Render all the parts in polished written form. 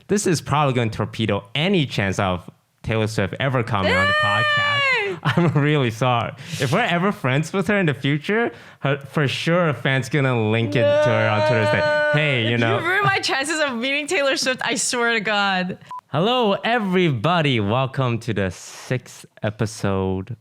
this is probably going to torpedo any chance of Taylor Swift ever coming on the podcast. I'm really sorry. If we're ever friends with her in the future, for sure a fan's gonna link it to her on Twitter and say, hey, You ruined my chances of meeting Taylor Swift, I swear to God. Hello, everybody. Welcome to the 6th episode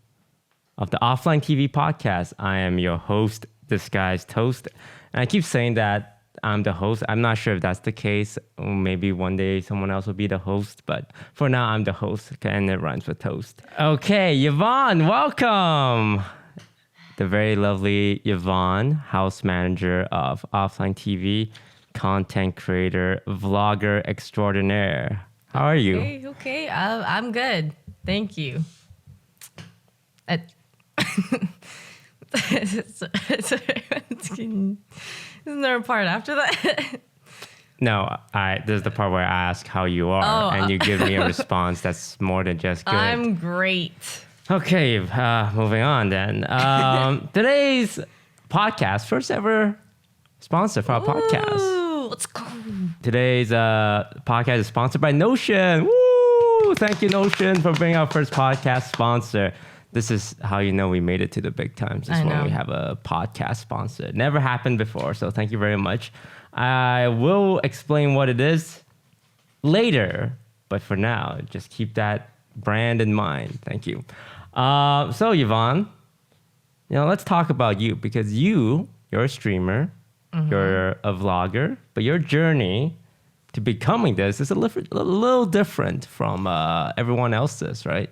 of the Offline TV Podcast. I am your host, Disguised Toast. And I keep saying that I'm the host. I'm not sure if that's the case. Maybe one day someone else will be the host. But for now, I'm the host, and it rhymes with toast. Okay, Yvonne, welcome. The very lovely Yvonne, house manager of Offline TV, content creator, vlogger extraordinaire. How are you? Okay. I'm good. Thank you. Isn't there a part after that? No, this is the part where I ask how you are, and you give me a response that's more than just good. I'm great. Okay, moving on then. Today's podcast, first ever sponsor for our podcast. Let's go. Today's podcast is sponsored by Notion. Woo! Thank you, Notion, for being our first podcast sponsor. This is how you know we made it to the big times. Is when we have a podcast sponsor. It never happened before, so thank you very much. I will explain what it is later, but for now, just keep that brand in mind. Thank you. So Yvonne, let's talk about you because you're a streamer, you're a vlogger, but your journey to becoming this is a little different from everyone else's, right?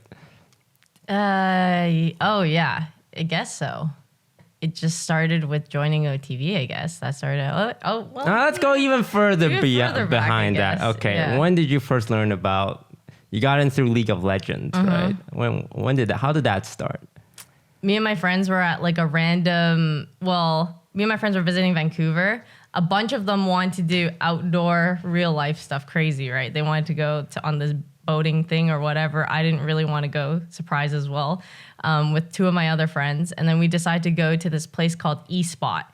Yeah, I guess so. It just started with joining OTV, I guess. That started out. Let's go even further behind that. Okay. Yeah. When did you first learn about, you got in through League of Legends, right? How did that start? Me and my friends were at like a random, me and my friends were visiting Vancouver. A bunch of them wanted to do outdoor real life stuff, crazy, right? They wanted to go on this boating thing or whatever. I didn't really want to go, surprise as well, with two of my other friends. And then we decided to go to this place called eSpot.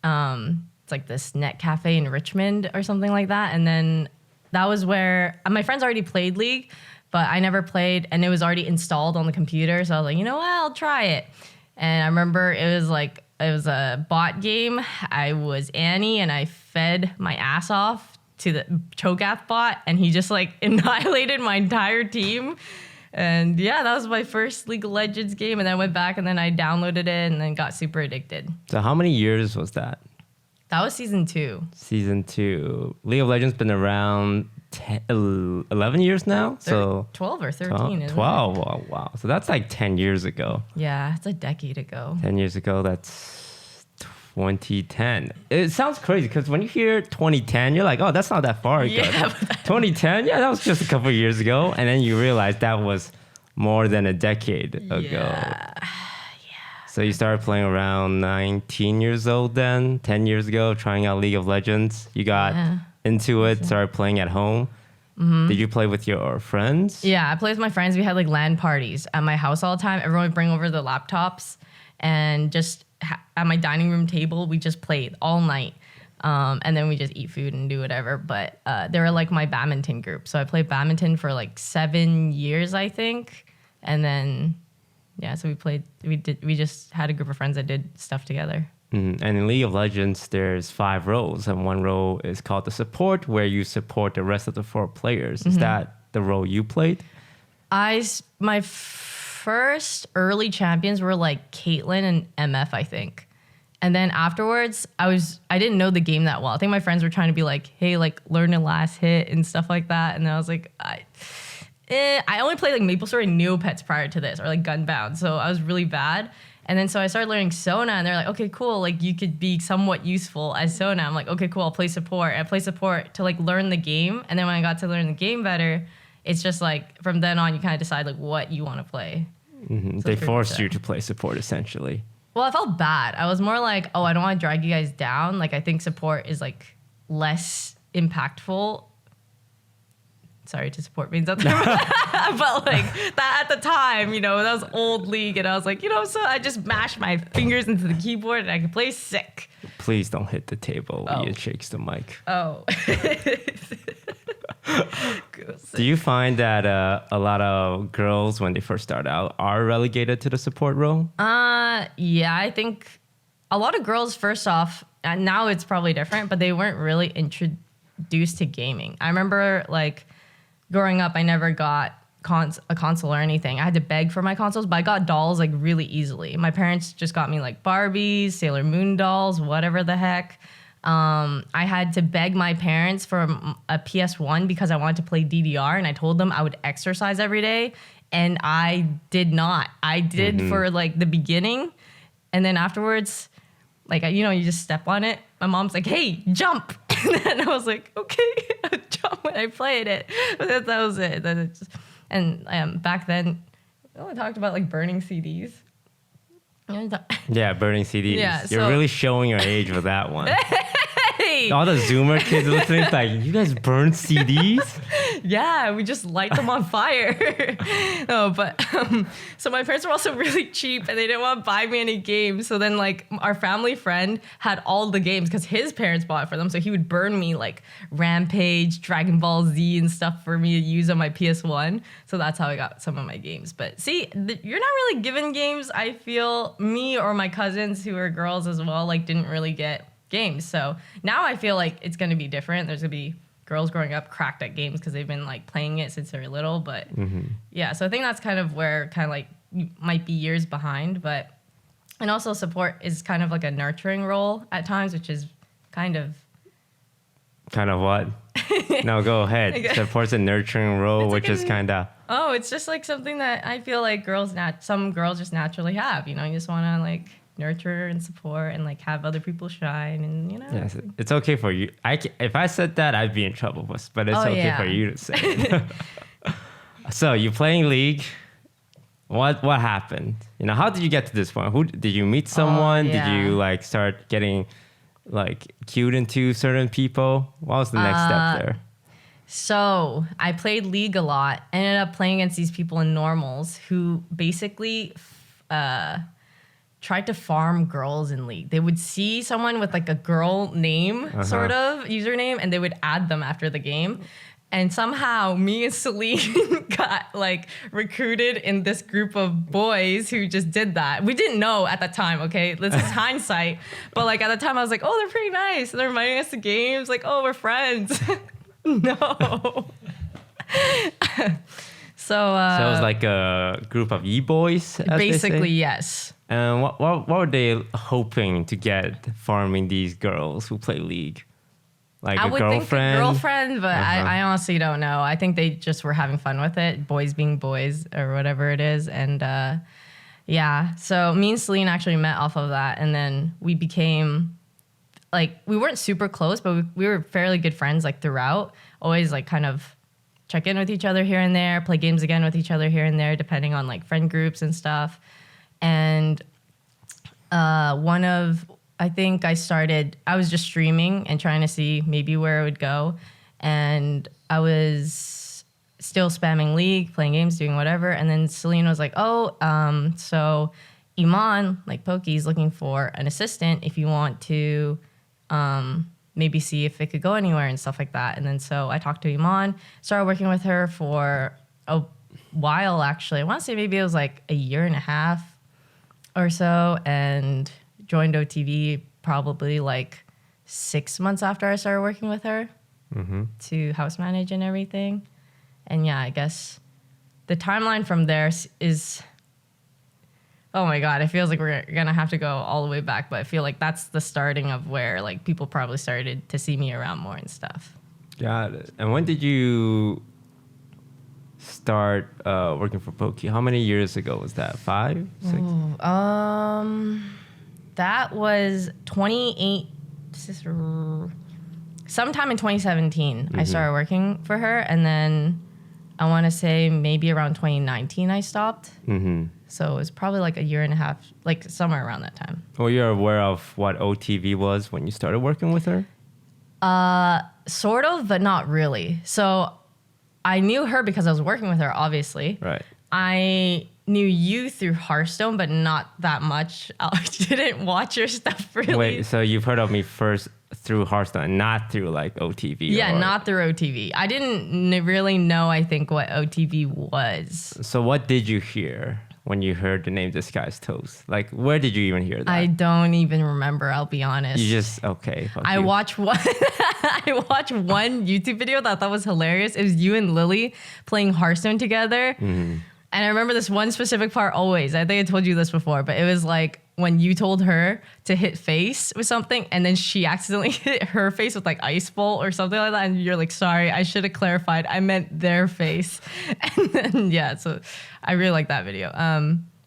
It's like this net cafe in Richmond or something like that. And then that was where my friends already played League, but I never played, and it was already installed on the computer. So I was like, you know what, I'll try it. And I remember it was a bot game. I was Annie and I fed my ass off to the Cho'Gath bot, and he just like annihilated my entire team. And yeah, that was my first League of Legends game. And then I went back and then I downloaded it and then got super addicted. So how many years was that? That was season 2. Season 2. League of Legends been around 11 years now? 12 or 13, isn't 12, it? oh, wow. So that's like 10 years ago. Yeah, it's a decade ago. 10 years ago, that's 2010. It sounds crazy because when you hear 2010, you're like, oh, that's not that far ago. Yeah, 2010, yeah, that was just a couple of years ago. And then you realize that was more than a decade ago. Yeah. So you started playing around 19 years old then, 10 years ago, trying out League of Legends. You got into it, started playing at home. Did you play with your friends? Yeah, I played with my friends. We had like LAN parties at my house all the time. Everyone would bring over the laptops and just at my dining room table, we just played all night. And then we just eat food and do whatever. But they were like my badminton group. So I played badminton for like 7 years, I think. And then, so we just had a group of friends that did stuff together. And in League of Legends, there's 5 roles. And one role is called the support, where you support the rest of the 4 players. Is that the role you played? My first early champions were like Caitlyn and MF, I think. And then afterwards, I didn't know the game that well. I think my friends were trying to be like, hey, like learn the last hit and stuff like that. And then I was like, I only played like MapleStory and Neopets prior to this, or like Gunbound. So I was really bad. And then so I started learning Sona, and they're like, okay, cool. Like you could be somewhat useful as Sona. I'm like, okay, cool. I'll play support. And I play support to like learn the game. And then when I got to learn the game better, it's just like from then on, you kind of decide like what you want to play. So they forced you to play support essentially. Well, I felt bad. I was more like, I don't want to drag you guys down. Like I think support is like less impactful. Sorry to support means out there. But like that at the time, that was old League, and I was like, so I just mashed my fingers into the keyboard and I could play sick. Please don't hit the table when it shakes the mic. Oh. Do you find that a lot of girls, when they first start out, are relegated to the support role? Yeah, I think a lot of girls, first off, and now it's probably different, but they weren't really introduced to gaming. I remember like growing up, I never got a console or anything. I had to beg for my consoles, but I got dolls like really easily. My parents just got me like Barbies, Sailor Moon dolls, whatever the heck. I had to beg my parents for a PS1 because I wanted to play DDR, and I told them I would exercise every day, and I did not. I did for like the beginning, and then afterwards, like, you know, you just step on it. My mom's like, hey, jump. And then I was like, okay, I'll jump when I played it. But that was it. Then it just, and back then, we only talked about like burning CDs. Yeah, burning CDs. Yeah, You're really showing your age with that one. All the Zoomer kids listening, like, you guys burn CDs? Yeah, we just light them on fire. No, but so my parents were also really cheap, and they didn't want to buy me any games. So then, like, our family friend had all the games because his parents bought it for them. So he would burn me like Rampage, Dragon Ball Z, and stuff for me to use on my PS1. So that's how I got some of my games. But see, you're not really given games. I feel me or my cousins who are girls as well, like, didn't really get games. So now I feel like it's going to be different. There's going to be girls growing up cracked at games because they've been like playing it since they're little. But yeah, so I think that's kind of where kind of like you might be years behind. But and also support is kind of like a nurturing role at times, which is kind of what? No, go ahead. Support's a nurturing role, which is kind of. Oh, it's just like something that I feel like some girls just naturally have. You know, you just want to like nurture and support and like have other people shine, and you know. Yes, it's okay for you. If I said that, I'd be in trouble, but it's okay for you to say it. So you playing League. What happened? You know, how did you get to this point? Who did you meet someone? Did you like start getting like cued into certain people? What was the next step there? So I played League a lot. Ended up playing against these people in normals who basically tried to farm girls in League. They would see someone with like a girl name, sort of username, and they would add them after the game. And somehow me and Celine got like recruited in this group of boys who just did that. We didn't know at the time, okay? This is hindsight. But like at the time I was like, oh, they're pretty nice. They're inviting us to games. Like, oh, we're friends. No. So it was like a group of eboys, basically, yes. And what were they hoping to get farming these girls who play League? Like I a would girlfriend? think a girlfriend, but I honestly don't know. I think they just were having fun with it, boys being boys or whatever it is. And yeah, so me and Celine actually met off of that. And then we became, like, we weren't super close, but we were fairly good friends, like, throughout. Always, like, kind of check in with each other here and there, play games again with each other here and there, depending on, like, friend groups and stuff. And I think I was just streaming and trying to see maybe where it would go. And I was still spamming League, playing games, doing whatever. And then Celine was like, so Yvonne, like Pokey's looking for an assistant if you want to maybe see if it could go anywhere and stuff like that. And then so I talked to Yvonne, started working with her for a while, actually. I want to say maybe it was like a year and a half or so, and joined OTV probably like 6 months after I started working with her to house manage and everything. And yeah, I guess the timeline from there is, oh my God, it feels like we're gonna have to go all the way back, but I feel like that's the starting of where like people probably started to see me around more and stuff. Got it. And when did you start working for Pokey? How many years ago was that? 5, 6? That was sometime in 2017. I started working for her, and then I want to say maybe around 2019 I stopped. So it was probably like a year and a half, like somewhere around that time. Well, you're aware of what OTV was when you started working with her? Sort of, but not really. So I knew her because I was working with her, obviously. Right. I knew you through Hearthstone, but not that much. I didn't watch your stuff really. Wait, so you've heard of me first through Hearthstone, not through like OTV? Yeah, not through OTV. I didn't really know, I think, what OTV was. So what did you hear when you heard the name Disguised Toast? Like, where did you even hear that? I don't even remember, I'll be honest. You just, okay. I watched one I watched one YouTube video that I thought was hilarious. It was you and Lily playing Hearthstone together. Mm-hmm. And I remember this one specific part always. I think I told you this before, but it was like when you told her to hit face with something and then she accidentally hit her face with like ice bolt or something like that. And you're like, sorry, I should have clarified. I meant their face. And then, yeah, so I really like that video.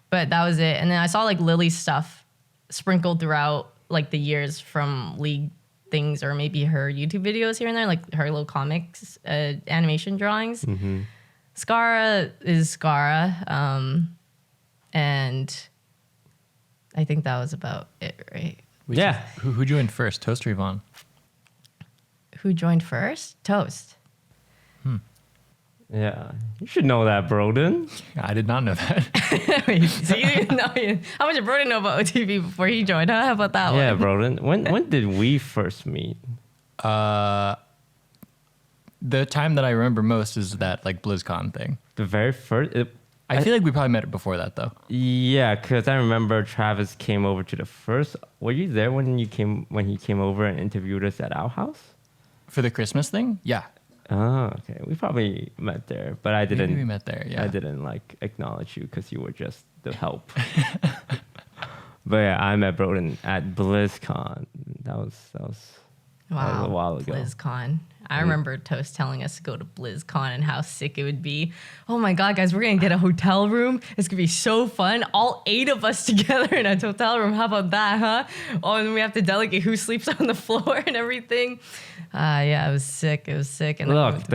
But that was it. And then I saw like Lily's stuff sprinkled throughout like the years from League things or maybe her YouTube videos here and there, like her little comics, animation drawings. Mm-hmm. Skara is Skara. And I think that was about it, right? Yeah. Who joined first, Toast or Yvonne? Who joined first? Toast. Yeah. You should know that, Brodin. I did not know that. Wait, so you didn't know? How much did Brodin know about OTV before he joined? How about that Yeah, one? Brodin. When did we first meet? The time that I remember most is that like BlizzCon thing. The very first... I feel like we probably met it before that though. Yeah, because I remember Travis came over to the first... Were you there when he came over and interviewed us at our house? For the Christmas thing? Yeah. Oh, okay. We probably met there, but I didn't... Maybe we met there, yeah. I didn't like acknowledge you because you were just the help. But yeah, I met Brodin at BlizzCon. That was a while ago. BlizzCon. I remember Toast telling us to go to BlizzCon and how sick it would be. Oh my God, guys, we're going to get a hotel room. It's going to be so fun. All 8 of us together in a hotel room. How about that, huh? Oh, and we have to delegate who sleeps on the floor and everything. Yeah, it was sick. It was sick. And look,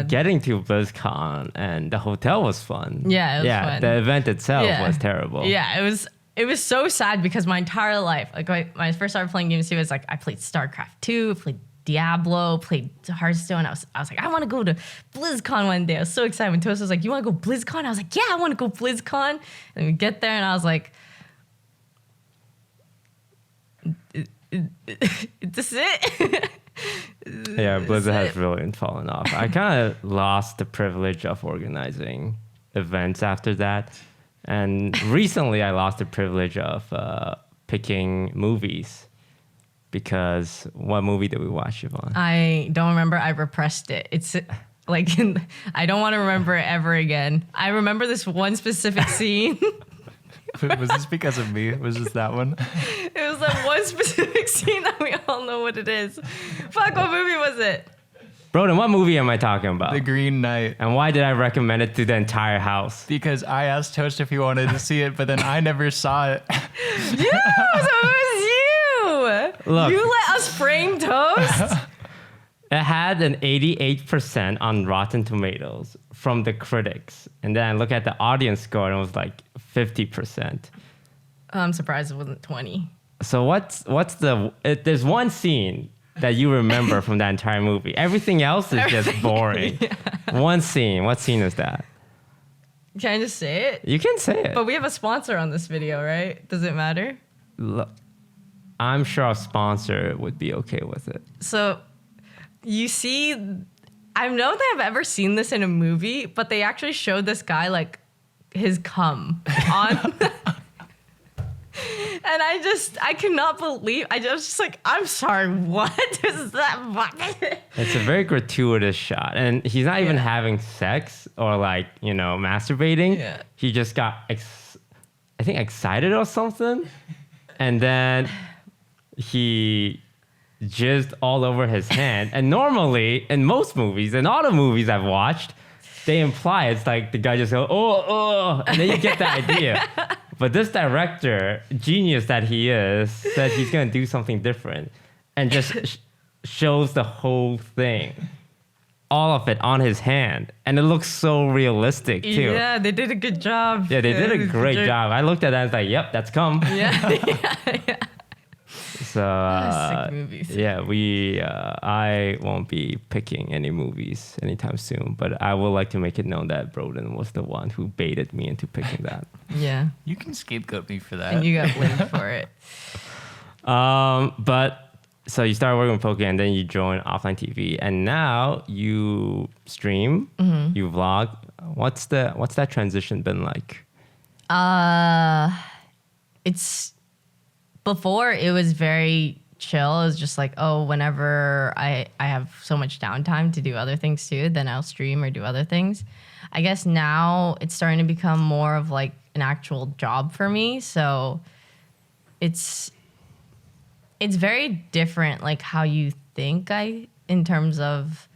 getting to BlizzCon and the hotel was fun. Yeah, it was fun. The event itself was terrible. Yeah, it was so sad because my entire life, like when I first started playing games too, it was like I played StarCraft 2, played Diablo, played Hearthstone. I was like, I want to go to BlizzCon one day. I was so excited when Toast was like, you want to go BlizzCon? I was like, yeah, I want to go BlizzCon. And we get there and I was like, is this it? Yeah, Blizzard has really fallen off. I kind of lost the privilege of organizing events after that. And recently I lost the privilege of picking movies. Because what movie did we watch, Yvonne? I don't remember. I repressed it. It's like, I don't want to remember it ever again. I remember this one specific scene. Was this because of me? Was this that one? It was that one specific scene that we all know what it is. Fuck, what movie was it? Brodin, what movie am I talking about? The Green Knight. And why did I recommend it to the entire house? Because I asked Toast if he wanted to see it, but then I never saw it. Yeah, so it was you. Look, you let us frame Toast? It had an 88% on Rotten Tomatoes from the critics. And then I look at the audience score and it was like 50%. I'm surprised it wasn't 20. So there's one scene that you remember from that entire movie. Everything else is just boring. Yeah. One scene. What scene is that? Can I just say it? You can say it. But we have a sponsor on this video, right? Does it matter? Look, I'm sure our sponsor would be okay with it. So you see, I don't think I've ever seen this in a movie, but they actually showed this guy like his cum on. And I cannot believe, I was just like, I'm sorry, what is that? It's a very gratuitous shot. And he's not even having sex or like, masturbating. Yeah. He just got, I think, excited or something. And then he jizzed all over his hand. And normally, in most movies, in all the movies I've watched, they imply it's like the guy just goes, oh, and then you get the idea. But this director, genius that he is, said he's going to do something different and just shows the whole thing, all of it on his hand. And it looks so realistic, too. Yeah, they did a good job. Yeah, they did a great job. I looked at that and was like, yep, that's cum. Yeah. So Sick movies. yeah, I won't be picking any movies anytime soon, but I would like to make it known that Brodin was the one who baited me into picking that. Yeah. You can scapegoat me for that. And you got blamed for it. But so you started working with Poke and then you joined Offline TV, and now you stream, you vlog. What's that transition been like? It's before it was very chill. It was just like, oh, whenever I have so much downtime to do other things too, then I'll stream or do other things. I guess now it's starting to become more of like an actual job for me. So it's very different, like how you think in terms of.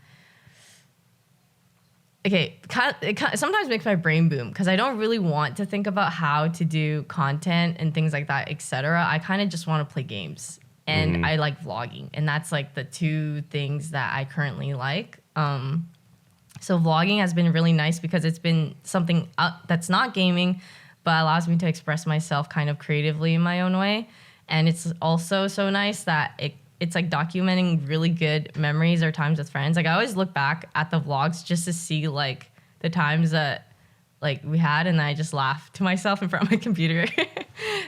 Okay, it sometimes makes my brain boom because I don't really want to think about how to do content and things like that, etc. I kind of just want to play games, and I like vlogging, and that's like the two things that I currently like. So vlogging has been really nice because it's been something that's not gaming, but allows me to express myself kind of creatively in my own way, and it's also so nice that it's like documenting really good memories or times with friends. Like I always look back at the vlogs just to see like the times that like we had, and I just laugh to myself in front of my computer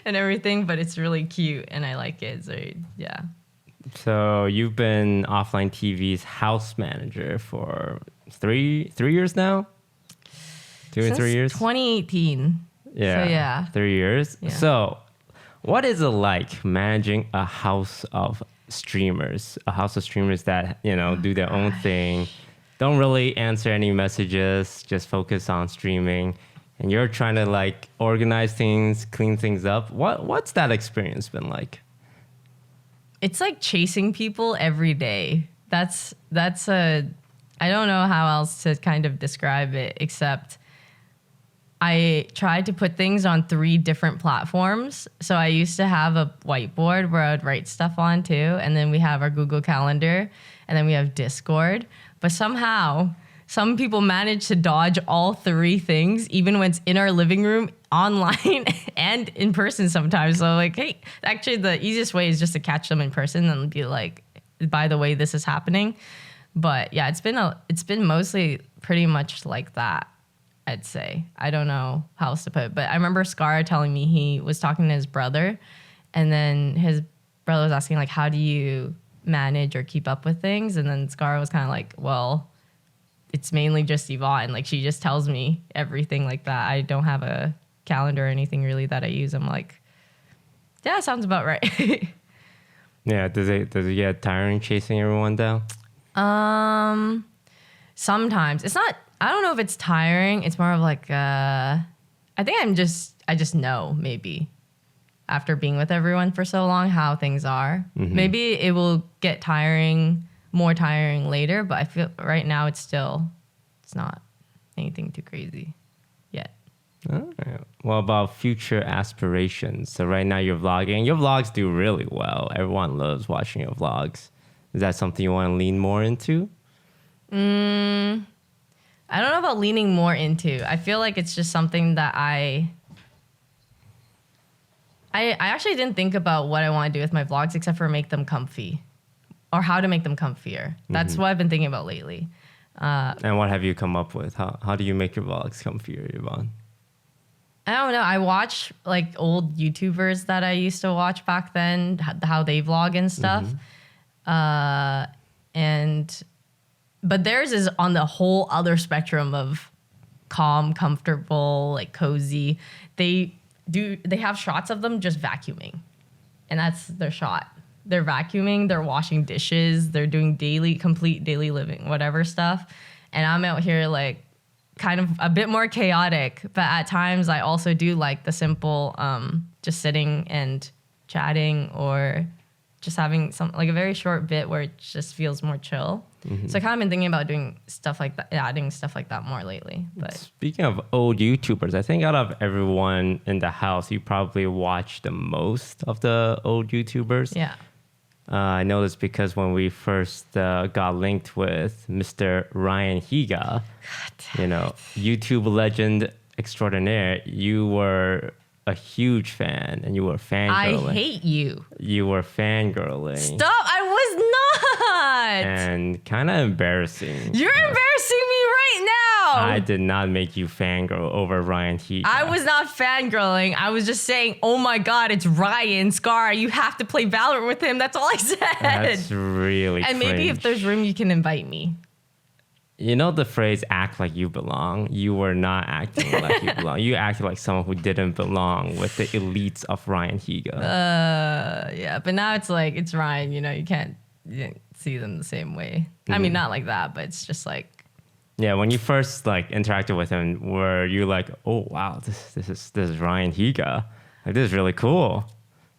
and everything. But it's really cute and I like it. So yeah. So you've been Offline TV's house manager for three years now? Since 3 years? 2018. Yeah. So yeah. 3 years. Yeah. So what is it like managing a house of streamers that, do their own thing, don't really answer any messages, just focus on streaming, and you're trying to like organize things, clean things up? What's that experience been like? It's like chasing people every day. That's I don't know how else to kind of describe it, except I tried to put things on 3 different platforms. So I used to have a whiteboard where I would write stuff on too. And then we have our Google Calendar, and then we have Discord. But somehow some people manage to dodge all 3 things, even when it's in our living room, online, and in person sometimes. So like, hey, actually the easiest way is just to catch them in person and be like, by the way, this is happening. But yeah, it's been mostly pretty much like that, I'd say. I don't know how else to put it. But I remember Scar telling me he was talking to his brother, and then his brother was asking, like, how do you manage or keep up with things? And then Scar was kind of like, well, it's mainly just Yvonne. Like, she just tells me everything like that. I don't have a calendar or anything really that I use. I'm like, yeah, sounds about right. Yeah, does it get tiring chasing everyone down? Sometimes. It's not, I don't know if it's tiring. It's more of like, I think I just know maybe after being with everyone for so long how things are. Maybe it will get more tiring later, but I feel right now it's not anything too crazy yet. All right. Well, about future aspirations. So right now you're vlogging. Your vlogs do really well. Everyone loves watching your vlogs. Is that something you want to lean more into? I don't know about leaning more into. I feel like it's just something that I actually didn't think about what I want to do with my vlogs except for make them comfy or how to make them comfier. That's what I've been thinking about lately. And what have you come up with? How do you make your vlogs comfier, Yvonne? I don't know. I watch like old YouTubers that I used to watch back then, how they vlog and stuff. But theirs is on the whole other spectrum of calm, comfortable, like cozy. They have shots of them just vacuuming, and that's their shot. They're vacuuming, they're washing dishes, they're doing complete daily living, whatever stuff. And I'm out here like kind of a bit more chaotic, but at times I also do like the simple, just sitting and chatting or just having like a very short bit where it just feels more chill. So I kind of been thinking about doing stuff like that, adding stuff like that more lately. But speaking of old YouTubers, I think out of everyone in the house, you probably watch the most of the old YouTubers. Yeah. I know this because when we first got linked with Mr. Ryan Higa, YouTube legend extraordinaire, you were a huge fan and you were fangirling. I hate you. You were fangirling. Stop! I was not. And kind of embarrassing. You're embarrassing me right now. I did not make you fangirl over Ryan Higa. I was not fangirling. I was just saying, oh my God, it's Ryan Scar. You have to play Valorant with him. That's all I said. That's really And maybe if there's room, you can invite me. You know the phrase "act like you belong"? You were not acting like you belong. You acted like someone who didn't belong with the elites of Ryan Higa. Yeah, but now it's like, it's Ryan, you can't see them the same way. I mean, not like that, but it's just like. Yeah, when you first like interacted with him, were you like, oh wow, this is Ryan Higa. Like, this is really cool.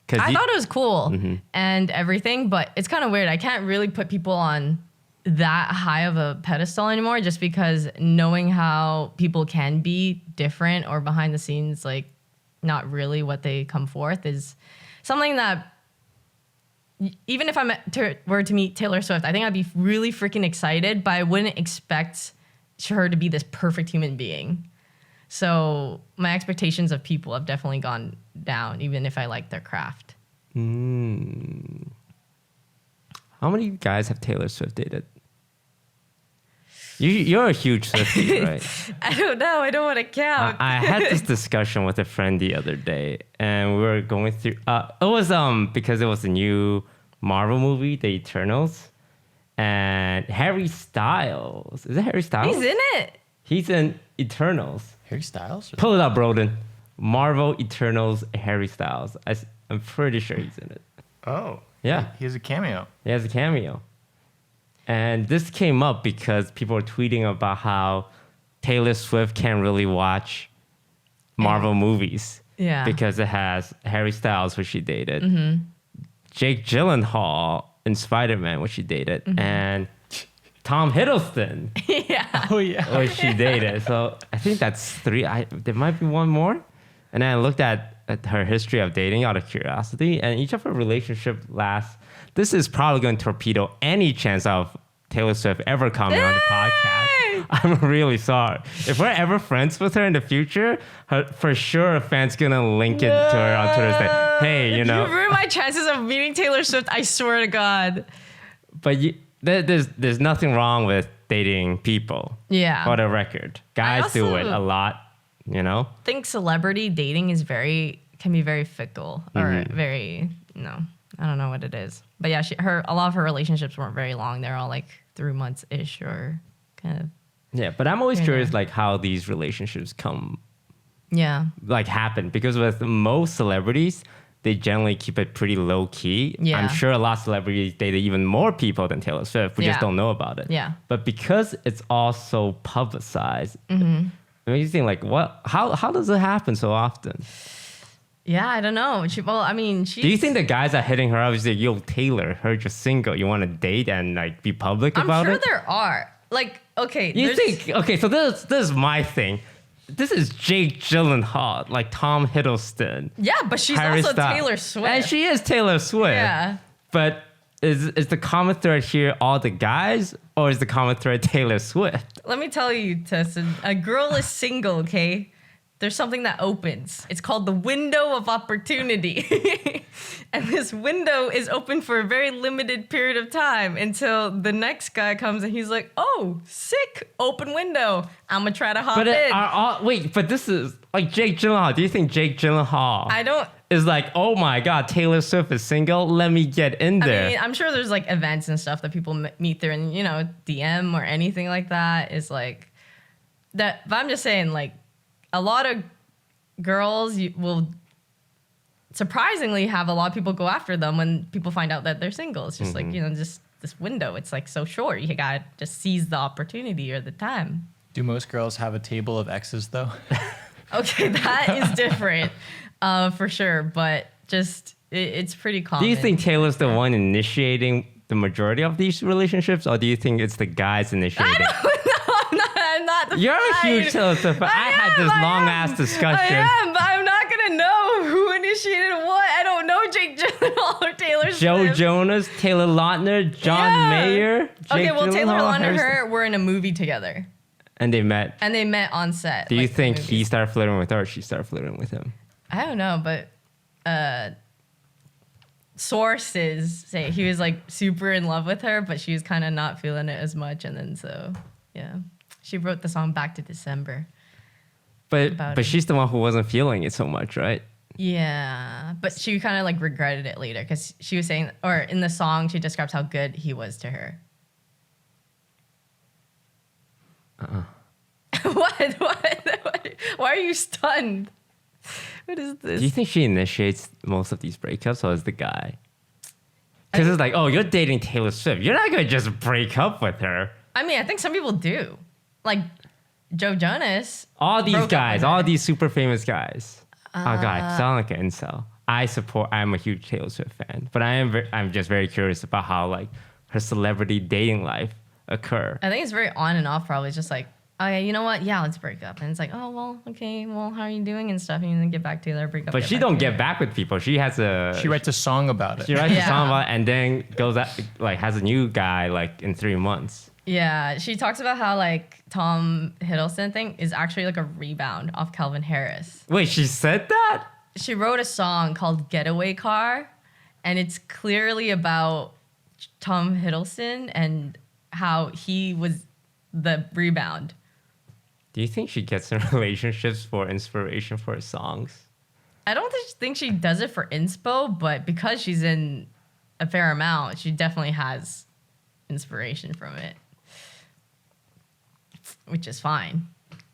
I thought it was cool and everything, but it's kind of weird. I can't really put people on that high of a pedestal anymore, just because knowing how people can be different or behind the scenes, like not really what they come forth, is something that even if I were to meet Taylor Swift, I think I'd be really freaking excited, but I wouldn't expect her to be this perfect human being. So my expectations of people have definitely gone down, even if I like their craft. How many guys have Taylor Swift dated? You're a huge Swiftie, right? I don't know. I don't want to count. I had this discussion with a friend the other day, and we were going through. It was because it was a new Marvel movie, The Eternals, and Harry Styles. Is it Harry Styles? He's in it. He's in Eternals. Harry Styles? Pull it up, Brodin. Marvel Eternals, Harry Styles. I'm pretty sure he's in it. Oh. Yeah. He has a cameo. He has a cameo. And this came up because people were tweeting about how Taylor Swift can't really watch Marvel movies. Yeah. Because it has Harry Styles, which she dated. Jake Gyllenhaal in Spider-Man, which she dated. And Tom Hiddleston. Yeah. Oh, yeah. Which she dated. So I think that's 3. There might be one more. And then I looked at her history of dating out of curiosity. And each of her relationship lasts. This is probably going to torpedo any chance of Taylor Swift ever coming on the podcast. I'm really sorry. If we're ever friends with her in the future, for sure a fan's going to link it to her on Twitter and say, hey, You ruin my chances of meeting Taylor Swift, I swear to God. But there's nothing wrong with dating people. Yeah. For the record. Guys do it a lot, I think celebrity dating can be very fickle or very, I don't know what it is. But yeah, a lot of her relationships weren't very long. They're all like 3 months-ish or kind of. Yeah, but I'm always curious like how these relationships happen. Because with most celebrities, they generally keep it pretty low key. Yeah. I'm sure a lot of celebrities dated even more people than Taylor Swift. We just don't know about it. Yeah. But because it's all so publicized, it makes you think like, how does it happen so often? Yeah, I don't know. Do you think the guys are hitting her up and say, yo, Taylor, heard you're single. You want to date and like be public about it? I'm sure there are. Like, okay. So this is my thing. This is Jake Gyllenhaal, like Tom Hiddleston. Yeah, but she's Harry also Styles. Taylor Swift. And she is Taylor Swift. Yeah. But is the common thread here all the guys, or is the common thread Taylor Swift? Let me tell you, Tessin, a girl is single, okay? There's something that opens. It's called the window of opportunity. And this window is open for a very limited period of time until the next guy comes and he's like, oh, sick, open window. I'm going to try to hop in. But this is like Jake Gyllenhaal. Do you think Jake Gyllenhaal is like, oh my God, Taylor Swift is single? Let me get in there. I mean, I'm sure there's like events and stuff that people meet there and, DM or anything like that is like that. But I'm just saying, like, a lot of girls will surprisingly have a lot of people go after them when people find out that they're single. It's just like, just this window. It's like so short. You gotta just seize the opportunity or the time. Do most girls have a table of exes though? Okay, that is different for sure. But just it's pretty common. Do you think Taylor's the one initiating the majority of these relationships, or do you think it's the guys initiating? I don't know. I'm not. You're a huge Taylor Swift. I had this long-ass discussion. I am, but I'm not going to know who initiated what. I don't know Jake Gyllenhaal or Taylor Swift. Joe Jonas, Taylor Lautner, John Mayer. Okay, well, Taylor Lautner and her were in a movie together. And they met. And they met on set. Do you think he started flirting with her or she started flirting with him? I don't know, but sources say he was like super in love with her, but she was kind of not feeling it as much. And then so, yeah, she wrote the song Back to December. But she's the one who wasn't feeling it so much, right? Yeah, but she kind of like regretted it later because she was saying, or in the song, she describes how good he was to her. What? Why are you stunned? What is this? Do you think she initiates most of these breakups, or is the guy? Because it's like, oh, you're dating Taylor Swift. You're not going to just break up with her. I mean, I think some people do. Like Joe Jonas. All these guys, all these super famous guys. Oh, God, I sound like an incel. I'm a huge Taylor Swift fan. But I'm just very curious about how, like, her celebrity dating life occur. I think it's very on and off, probably. It's just like, okay, you know what? Yeah, let's break up. And it's like, oh, well, okay, well, how are you doing and stuff? And then get back together, break up. But she don't get back with people. She writes a song about it. She writes a song about it and then goes out, like, has a new guy, like, in 3 months. Yeah, she talks about how, like, Tom Hiddleston thing is actually, like, a rebound off Calvin Harris. Wait, she said that? She wrote a song called Getaway Car, and it's clearly about Tom Hiddleston and how he was the rebound. Do you think she gets in relationships for inspiration for her songs? I don't think she does it for inspo, but because she's in a fair amount, she definitely has inspiration from it, which is fine.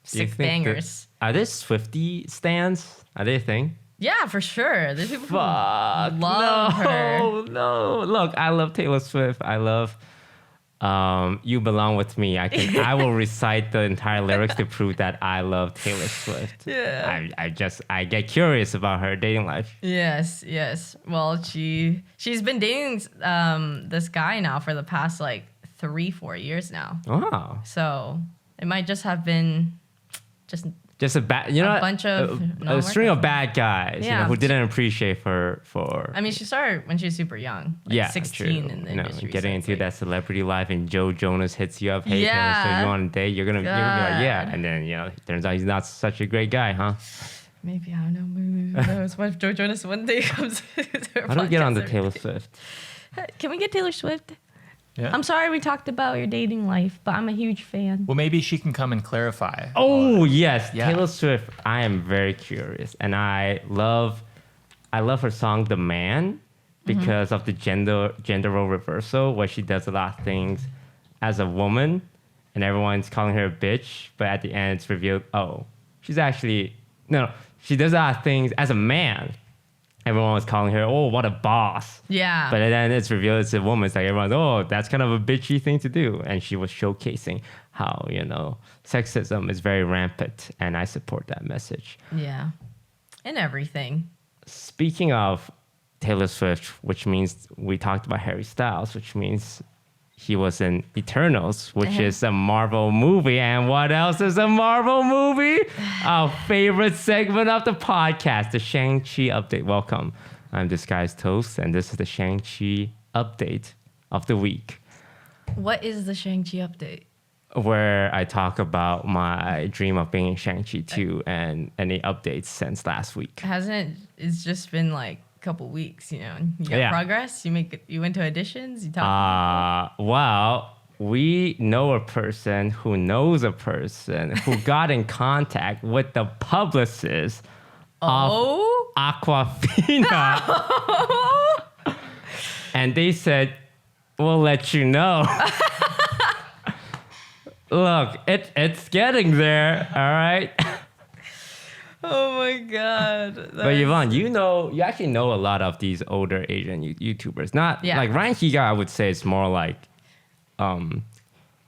Sick bangers. Are there Swiftie stans? Are they a thing? Yeah, for sure. There's people who love her. No. Look, I love Taylor Swift. I love You Belong With Me. I will recite the entire lyrics to prove that I love Taylor Swift. Yeah. I get curious about her dating life. Yes. Well, she's been dating this guy now for the past like 3-4 years now. Wow. So it might just have been just a bunch of a string of bad guys, who didn't appreciate her for. I mean, she started when she was super young, like 16 in the industry. Getting into that celebrity life, and Joe Jonas hits you up, hey, can I show you on a date? You're gonna be like, yeah, and then it turns out he's not such a great guy, huh? Maybe, I don't know. Maybe who knows? What if Joe Jonas one day comes? How do we get on the Taylor Swift? Can we get Taylor Swift? Yeah. I'm sorry we talked about your dating life, but I'm a huge fan. Well, maybe she can come and clarify. Oh, yes. Yeah. Taylor Swift, I am very curious. And I love her song, The Man, because of the gender role reversal, where she does a lot of things as a woman, and everyone's calling her a bitch, but at the end it's revealed, she does a lot of things as a man. Everyone was calling her, oh, what a boss. Yeah. But then it's revealed it's a woman. It's like everyone's, oh, that's kind of a bitchy thing to do. And she was showcasing how, sexism is very rampant. And I support that message. Yeah. And everything. Speaking of Taylor Swift, which means we talked about Harry Styles, which means he was in Eternals, which is a Marvel movie. And what else is a Marvel movie? Our favorite segment of the podcast, the Shang-Chi update. Welcome. I'm Disguised Toast, and this is the Shang-Chi update of the week. What is the Shang-Chi update? Where I talk about my dream of being in Shang-Chi 2 and any updates since last week. It's just been like couple weeks, you got progress, you went to auditions, you talk. Well, we know a person who knows a person who got in contact with the publicist of Aquafina. And they said, we'll let you know. Look, it's getting there, all right? Oh my God. But Yvonne, you actually know a lot of these older Asian YouTubers. Like Ryan Higa, I would say it's more like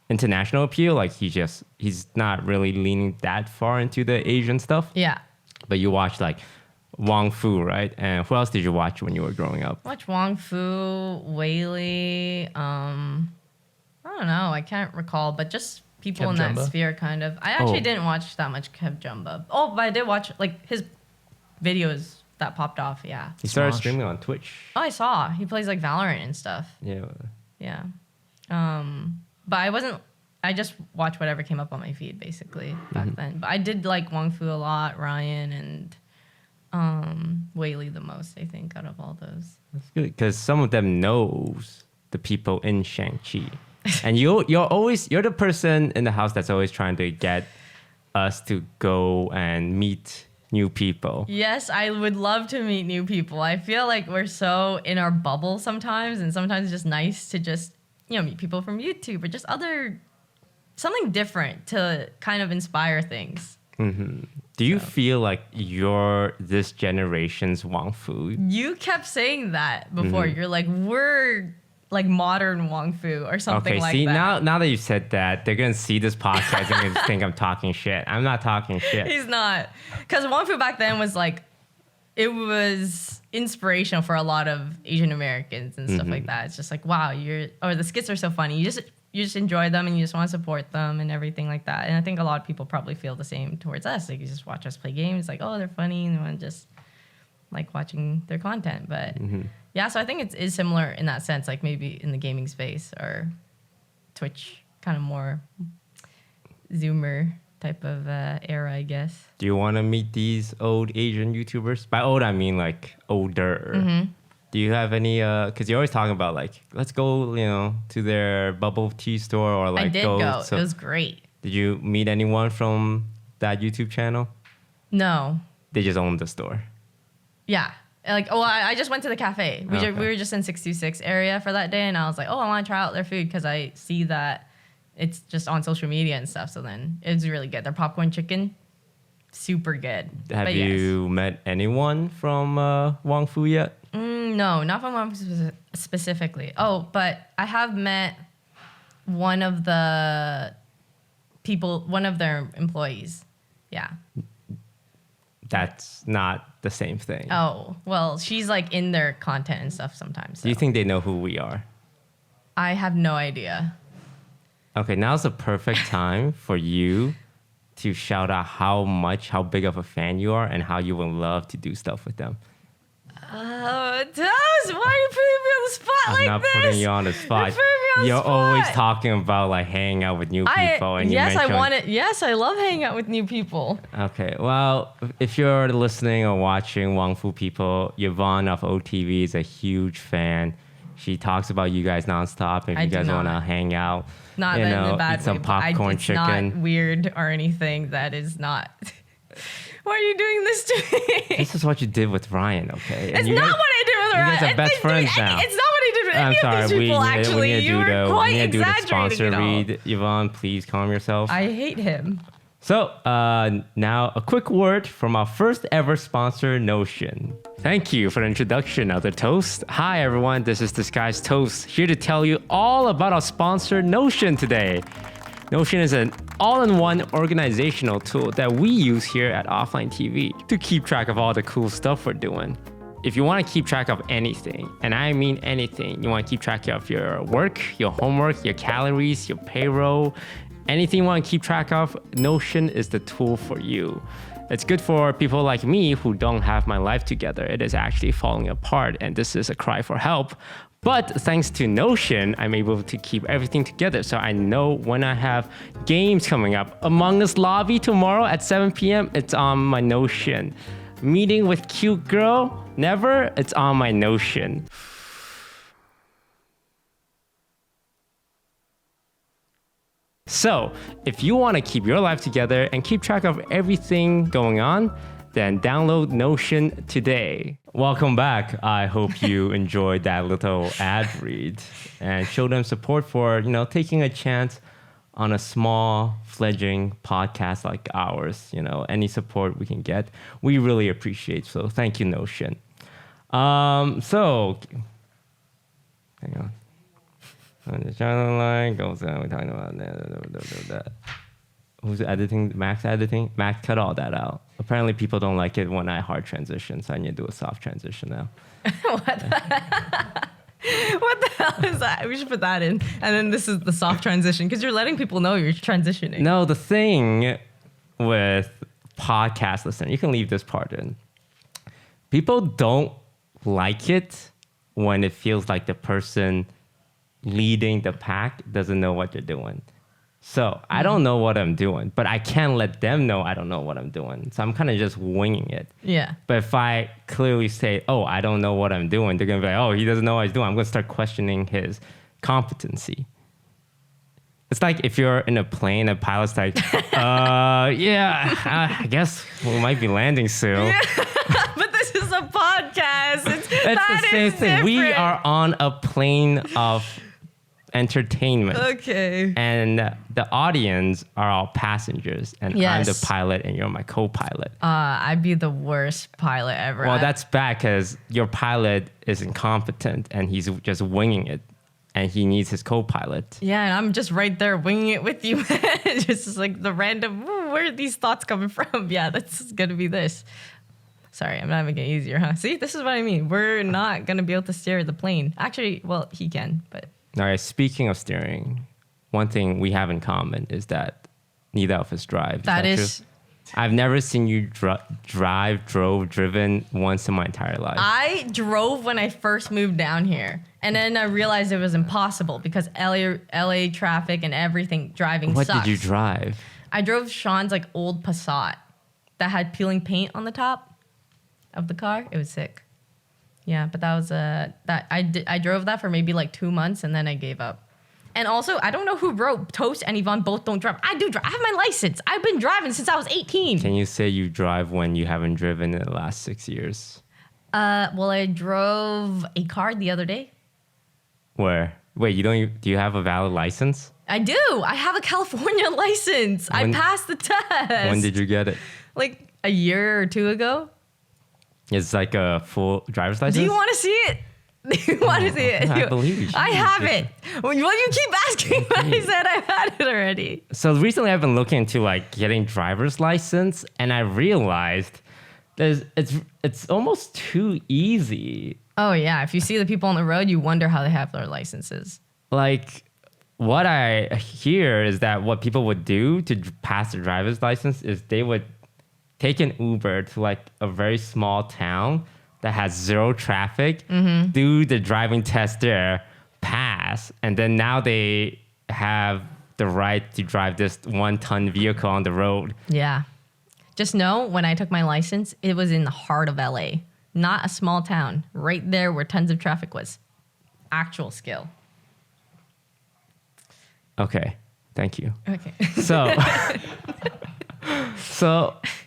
international appeal. Like he's not really leaning that far into the Asian stuff. Yeah. But you watch like Wong Fu, right? And who else did you watch when you were growing up? Watch Wong Fu, Whaley. I don't know. I can't recall, but just people in that sphere, kind of. I actually didn't watch that much Kev Jumba. Oh, but I did watch like his videos that popped off. Yeah. He started streaming on Twitch. Oh, I saw. He plays like Valorant and stuff. Yeah. Yeah. But I just watched whatever came up on my feed basically back then. But I did like Wong Fu a lot, Ryan, and Whaley the most, I think, out of all those. That's good because some of them knows the people in Shang-Chi. And you're the person in the house that's always trying to get us to go and meet new people. Yes, I would love to meet new people. I feel like we're so in our bubble sometimes, and sometimes it's just nice to just, meet people from YouTube or just something different to kind of inspire things. Mm-hmm. Do you feel like you're this generation's Wong Fu? You kept saying that before. You're like, we're like modern Wong Fu or something like that. Okay, see, now that you said that, they're going to see this podcast and gonna think I'm talking shit. I'm not talking shit. He's not. Because Wong Fu back then was like, it was inspirational for a lot of Asian Americans and stuff like that. It's just like, wow, the skits are so funny. You just enjoy them and you just want to support them and everything like that. And I think a lot of people probably feel the same towards us. Like, you just watch us play games, like, oh, they're funny, and you want to just like watching their content. But yeah, so I think it is similar in that sense, like maybe in the gaming space or Twitch, kind of more Zoomer type of era, I guess. Do you want to meet these old Asian YouTubers? By old, I mean like older. Do you have any, because you're always talking about like, let's go, to their bubble tea store or like I did go. It was great. Did you meet anyone from that YouTube channel? No. They just owned the store. Yeah. Like, I just went to the cafe. We were just in 626 area for that day, and I was like, I want to try out their food because I see that it's just on social media and stuff. So then it's really good. Their popcorn chicken, super good. Have you met anyone from Wong Fu yet? No, not from Wong Fu specifically. Oh, but I have met one of their employees. Yeah. That's not the same thing. Oh, well, she's like in their content and stuff sometimes. So. Do you think they know who we are? I have no idea. Okay, now's the perfect time for you to shout out how big of a fan you are and how you would love to do stuff with them. Taz, why are you putting me on the spot like this? I'm not putting you on the spot. You're always talking about like hanging out with new people. And yes, I love hanging out with new people. Okay, well, if you're listening or watching Wong Fu people, Yvonne of OTV is a huge fan. She talks about you guys nonstop. If you guys want to hang out, not in a bad eat some popcorn chicken. It's not weird or anything. That is not. Why are you doing this to me? This is what you did with Ryan, okay? It's not what I did with Ryan. You guys are best friends now. It's not what I did with any of these people, actually. You were quite exaggerating it all. Read. Yvonne, please calm yourself. I hate him. So now a quick word from our first ever sponsor, Notion. Thank you for the introduction of the toast. Hi, everyone. This is Disguised Toast, here to tell you all about our sponsor, Notion, today. Notion is an all-in-one organizational tool that we use here at OfflineTV to keep track of all the cool stuff we're doing. If you want to keep track of anything, and I mean anything, you want to keep track of your work, your homework, your calories, your payroll, anything you want to keep track of, Notion is the tool for you. It's good for people like me who don't have my life together. It is actually falling apart, and this is a cry for help. But thanks to Notion, I'm able to keep everything together. So I know when I have games coming up. Among Us Lobby tomorrow at 7 p.m., it's on my Notion. Meeting with cute girl, never, it's on my Notion. So if you want to keep your life together and keep track of everything going on, then download Notion today. Welcome back. I hope you enjoyed that little ad read and show them support for, taking a chance on a small fledgling podcast like ours. Any support we can get, we really appreciate. So thank you, Notion. So hang on. On the channel line goes on. We're talking about that. Who's editing? Max editing? Max cut all that out. Apparently people don't like it when I hard transition, so I need to do a soft transition now. What the hell is that? We should put that in. And then this is the soft transition, because you're letting people know you're transitioning. No, the thing with podcast listening, you can leave this part in. People don't like it when it feels like the person leading the pack doesn't know what they're doing. So I don't know what I'm doing, but I can't let them know I don't know what I'm doing. So I'm kind of just winging it. Yeah. But if I clearly say, oh, I don't know what I'm doing, they're going to be like, oh, he doesn't know what he's doing. I'm going to start questioning his competency. It's like if you're in a plane, a pilot's like, I guess we might be landing soon. Yeah. But this is a podcast. It's the same thing. Different. We are on a plane of entertainment. Okay. And the audience are all passengers. And I'm the pilot and you're my co-pilot. I'd be the worst pilot ever. Well, that's bad because your pilot is incompetent and he's just winging it. And he needs his co-pilot. Yeah, and I'm just right there winging it with you. Just like the random, where are these thoughts coming from? Yeah, that's going to be this. Sorry, I'm not making it easier, huh? See, this is what I mean. We're not going to be able to steer the plane. Actually, well, he can, but... All right, speaking of steering, one thing we have in common is that neither of us drive. That is... True? I've never seen you driven once in my entire life. I drove when I first moved down here. And then I realized it was impossible because LA traffic and everything, driving sucks. What did you drive? I drove Sean's like old Passat that had peeling paint on the top of the car. It was sick. Yeah, but that was I drove that for maybe like 2 months and then I gave up. And also, I don't know who wrote Toast and Yvonne both don't drive. I do drive. I have my license. I've been driving since I was 18. Can you say you drive when you haven't driven in the last 6 years? Well, I drove a car the other day. Where? Wait, do you have a valid license? I do. I have a California license. I passed the test. When did you get it? Like a year or two ago. It's like a full driver's license? Do you want to see it? Do you want to see it? I believe you. I have it. Well, you keep asking when I said I had it already. So recently I've been looking into like getting driver's license and I realized it's almost too easy. Oh yeah, if you see the people on the road, you wonder how they have their licenses. Like what I hear is that what people would do to pass their driver's license is they would take an Uber to like a very small town that has zero traffic, do the driving test there, pass, and then now they have the right to drive this 1-ton vehicle on the road. Yeah. Just know, when I took my license, it was in the heart of LA. Not a small town. Right there where tons of traffic was. Actual skill. Okay. Thank you. Okay. So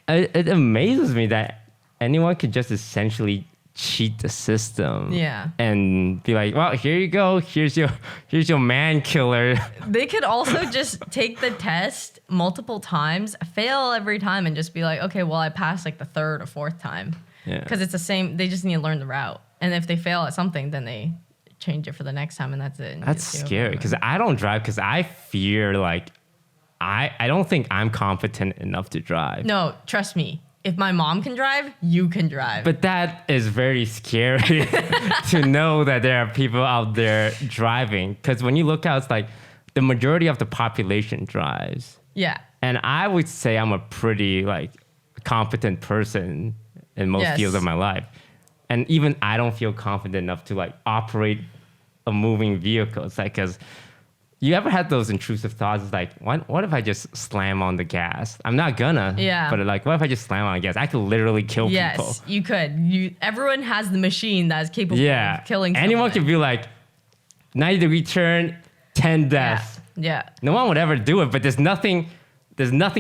it amazes me that anyone could just essentially cheat the system. Yeah. And be like, well, here you go. Here's your man killer. They could also just take the test multiple times, fail every time, and just be like, okay, well, I passed like the third or fourth time. Yeah. Because it's the same. They just need to learn the route. And if they fail at something, then they change it for the next time, and that's it. That's scary because I don't drive because I fear like I don't think I'm competent enough to drive. No, trust me. If my mom can drive, you can drive. But that is very scary to know that there are people out there driving. Because when you look out, it's like the majority of the population drives. Yeah. And I would say I'm a pretty like competent person in most fields of my life. And even I don't feel confident enough to like operate a moving vehicle. It's like, because you ever had those intrusive thoughts? It's like, what if I just slam on the gas? I'm not gonna. Yeah. But like, what if I just slam on the gas? I could literally kill people. Yes, you could. Everyone has the machine that is capable of killing someone. Anyone could be like, 90-degree turn, 10 deaths. Yeah. No one would ever do it, but there's nothing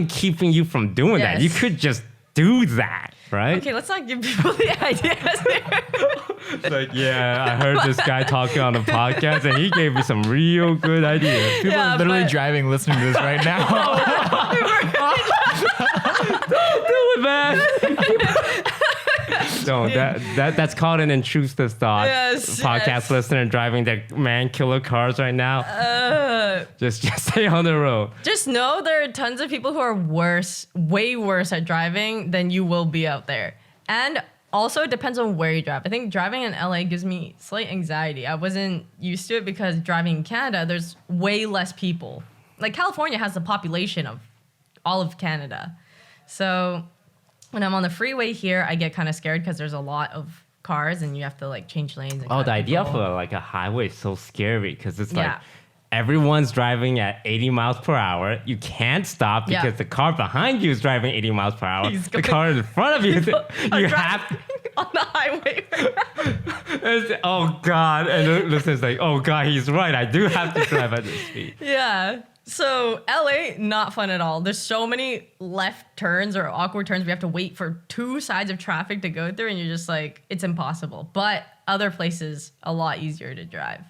keeping you from doing that. You could just do that, right? Okay, let's not give people the ideas here. It's like, yeah, I heard this guy talking on the podcast and he gave me some real good ideas. People are literally driving, listening to this right now. Don't do it, man. Don't. That's called an intrusive thought. Yes, Podcast listener driving their man killer cars right now. Just stay on the road. Just know there are tons of people who are way worse at driving than you will be out there. And also, it depends on where you drive. I think driving in LA gives me slight anxiety. I wasn't used to it because driving in Canada, there's way less people. Like California has the population of all of Canada. So when I'm on the freeway here, I get kind of scared because there's a lot of cars and you have to like change lanes. And the idea of like a highway is so scary because it's like everyone's driving at 80 miles per hour. You can't stop because the car behind you is driving 80 miles per hour. The car in front of you, you have to. On the highway. Oh, God. And the listener's like, oh, God, he's right. I do have to drive at this speed. Yeah. So LA, not fun at all. There's so many left turns or awkward turns. We have to wait for two sides of traffic to go through, and you're just like, it's impossible. But other places, a lot easier to drive.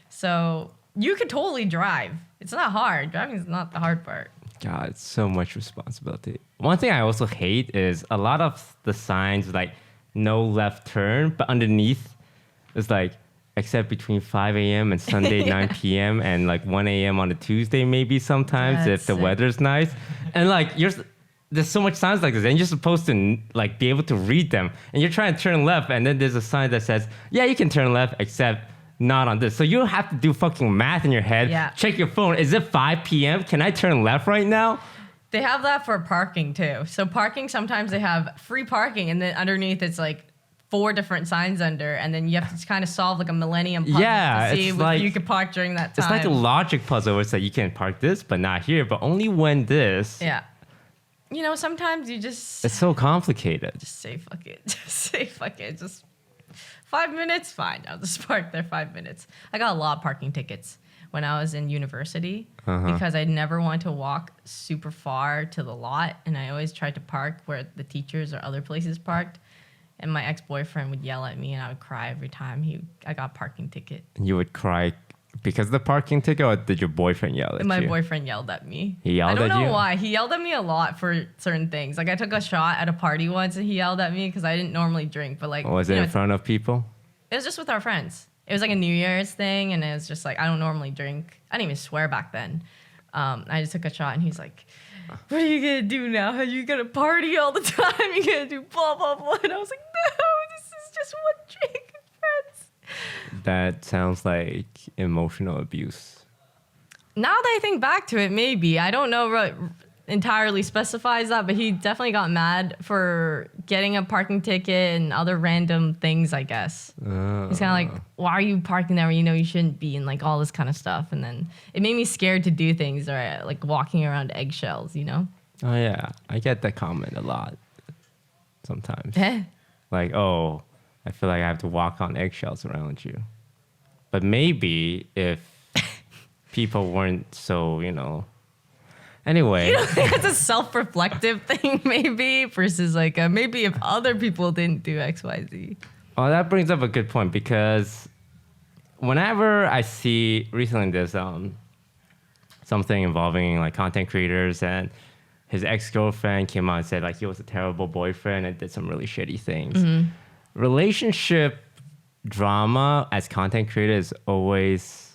So you could totally drive. It's not hard. Driving is not the hard part. God, it's so much responsibility. One thing I also hate is a lot of the signs like no left turn, but underneath is like except between 5 a.m. and Sunday 9 p.m. and like 1 a.m. on a Tuesday maybe sometimes if the weather's nice. And like there's so much signs like this and you're supposed to like be able to read them. And you're trying to turn left and then there's a sign that says, yeah, you can turn left except not on this. So you have to do fucking math in your head. Yeah. Check your phone. Is it 5 p.m.? Can I turn left right now? They have that for parking too. So parking, sometimes they have free parking and then underneath it's like 4 different signs under, and then you have to kind of solve like a millennium puzzle to see if you could park during that time. It's like a logic puzzle where it's like you can park this, but not here, but only when this. Yeah. You know, sometimes you just... It's so complicated. Just say fuck it. Just say fuck it. Just 5 minutes? Fine. I'll just park there 5 minutes. I got a lot of parking tickets when I was in university because I never wanted to walk super far to the lot, and I always tried to park where the teachers or other places parked. And my ex-boyfriend would yell at me, and I would cry every time I got a parking ticket. You would cry because of the parking ticket, or did your boyfriend yell at you? My boyfriend yelled at me. He yelled at you? I don't know why. He yelled at me a lot for certain things. Like I took a shot at a party once, and he yelled at me because I didn't normally drink. But like, was it in front of people? It was just with our friends. It was like a New Year's thing, and it was just like, I don't normally drink. I didn't even swear back then. I just took a shot, and he's like, what are you going to do now? Are you going to party all the time? You're going to do blah, blah, blah. And I was like, no, this is just one drink with friends. That sounds like emotional abuse. Now that I think back to it, maybe. I don't know what entirely specifies that, but he definitely got mad for getting a parking ticket and other random things, I guess. He's kind of like, why are you parking there when you know you shouldn't be, and like all this kind of stuff. And then it made me scared to do things, or like walking around eggshells, you know? Oh, yeah. I get that comment a lot sometimes. Eh? Like, oh, I feel like I have to walk on eggshells around you. But maybe if people weren't so, you know... Anyway. You don't think it's a self-reflective thing, maybe, versus like maybe if other people didn't do X, Y, Z. Oh, that brings up a good point, because whenever I see recently there's something involving like content creators, and his ex-girlfriend came out and said like he was a terrible boyfriend and did some really shitty things. Mm-hmm. Relationship drama as content creator is always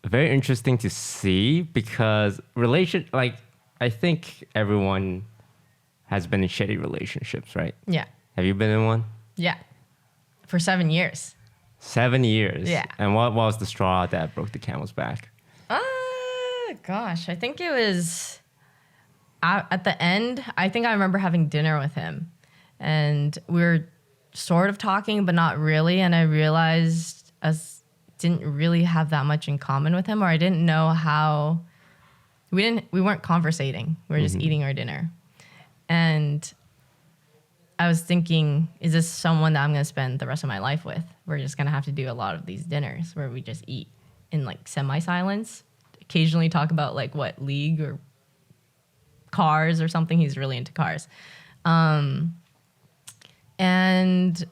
very interesting to see, because I think everyone has been in shitty relationships, right? Yeah. Have you been in one? Yeah. For 7 years. 7 years? Yeah. And what was the straw that broke the camel's back? Gosh, I think it was at the end. I think I remember having dinner with him, and we were sort of talking, but not really. And I realized didn't really have that much in common with him, or I didn't know how. We weren't conversating. We were just eating our dinner, and I was thinking, is this someone that I'm going to spend the rest of my life with? We're just going to have to do a lot of these dinners where we just eat in like semi-silence, occasionally talk about like what league or cars or something. He's really into cars. And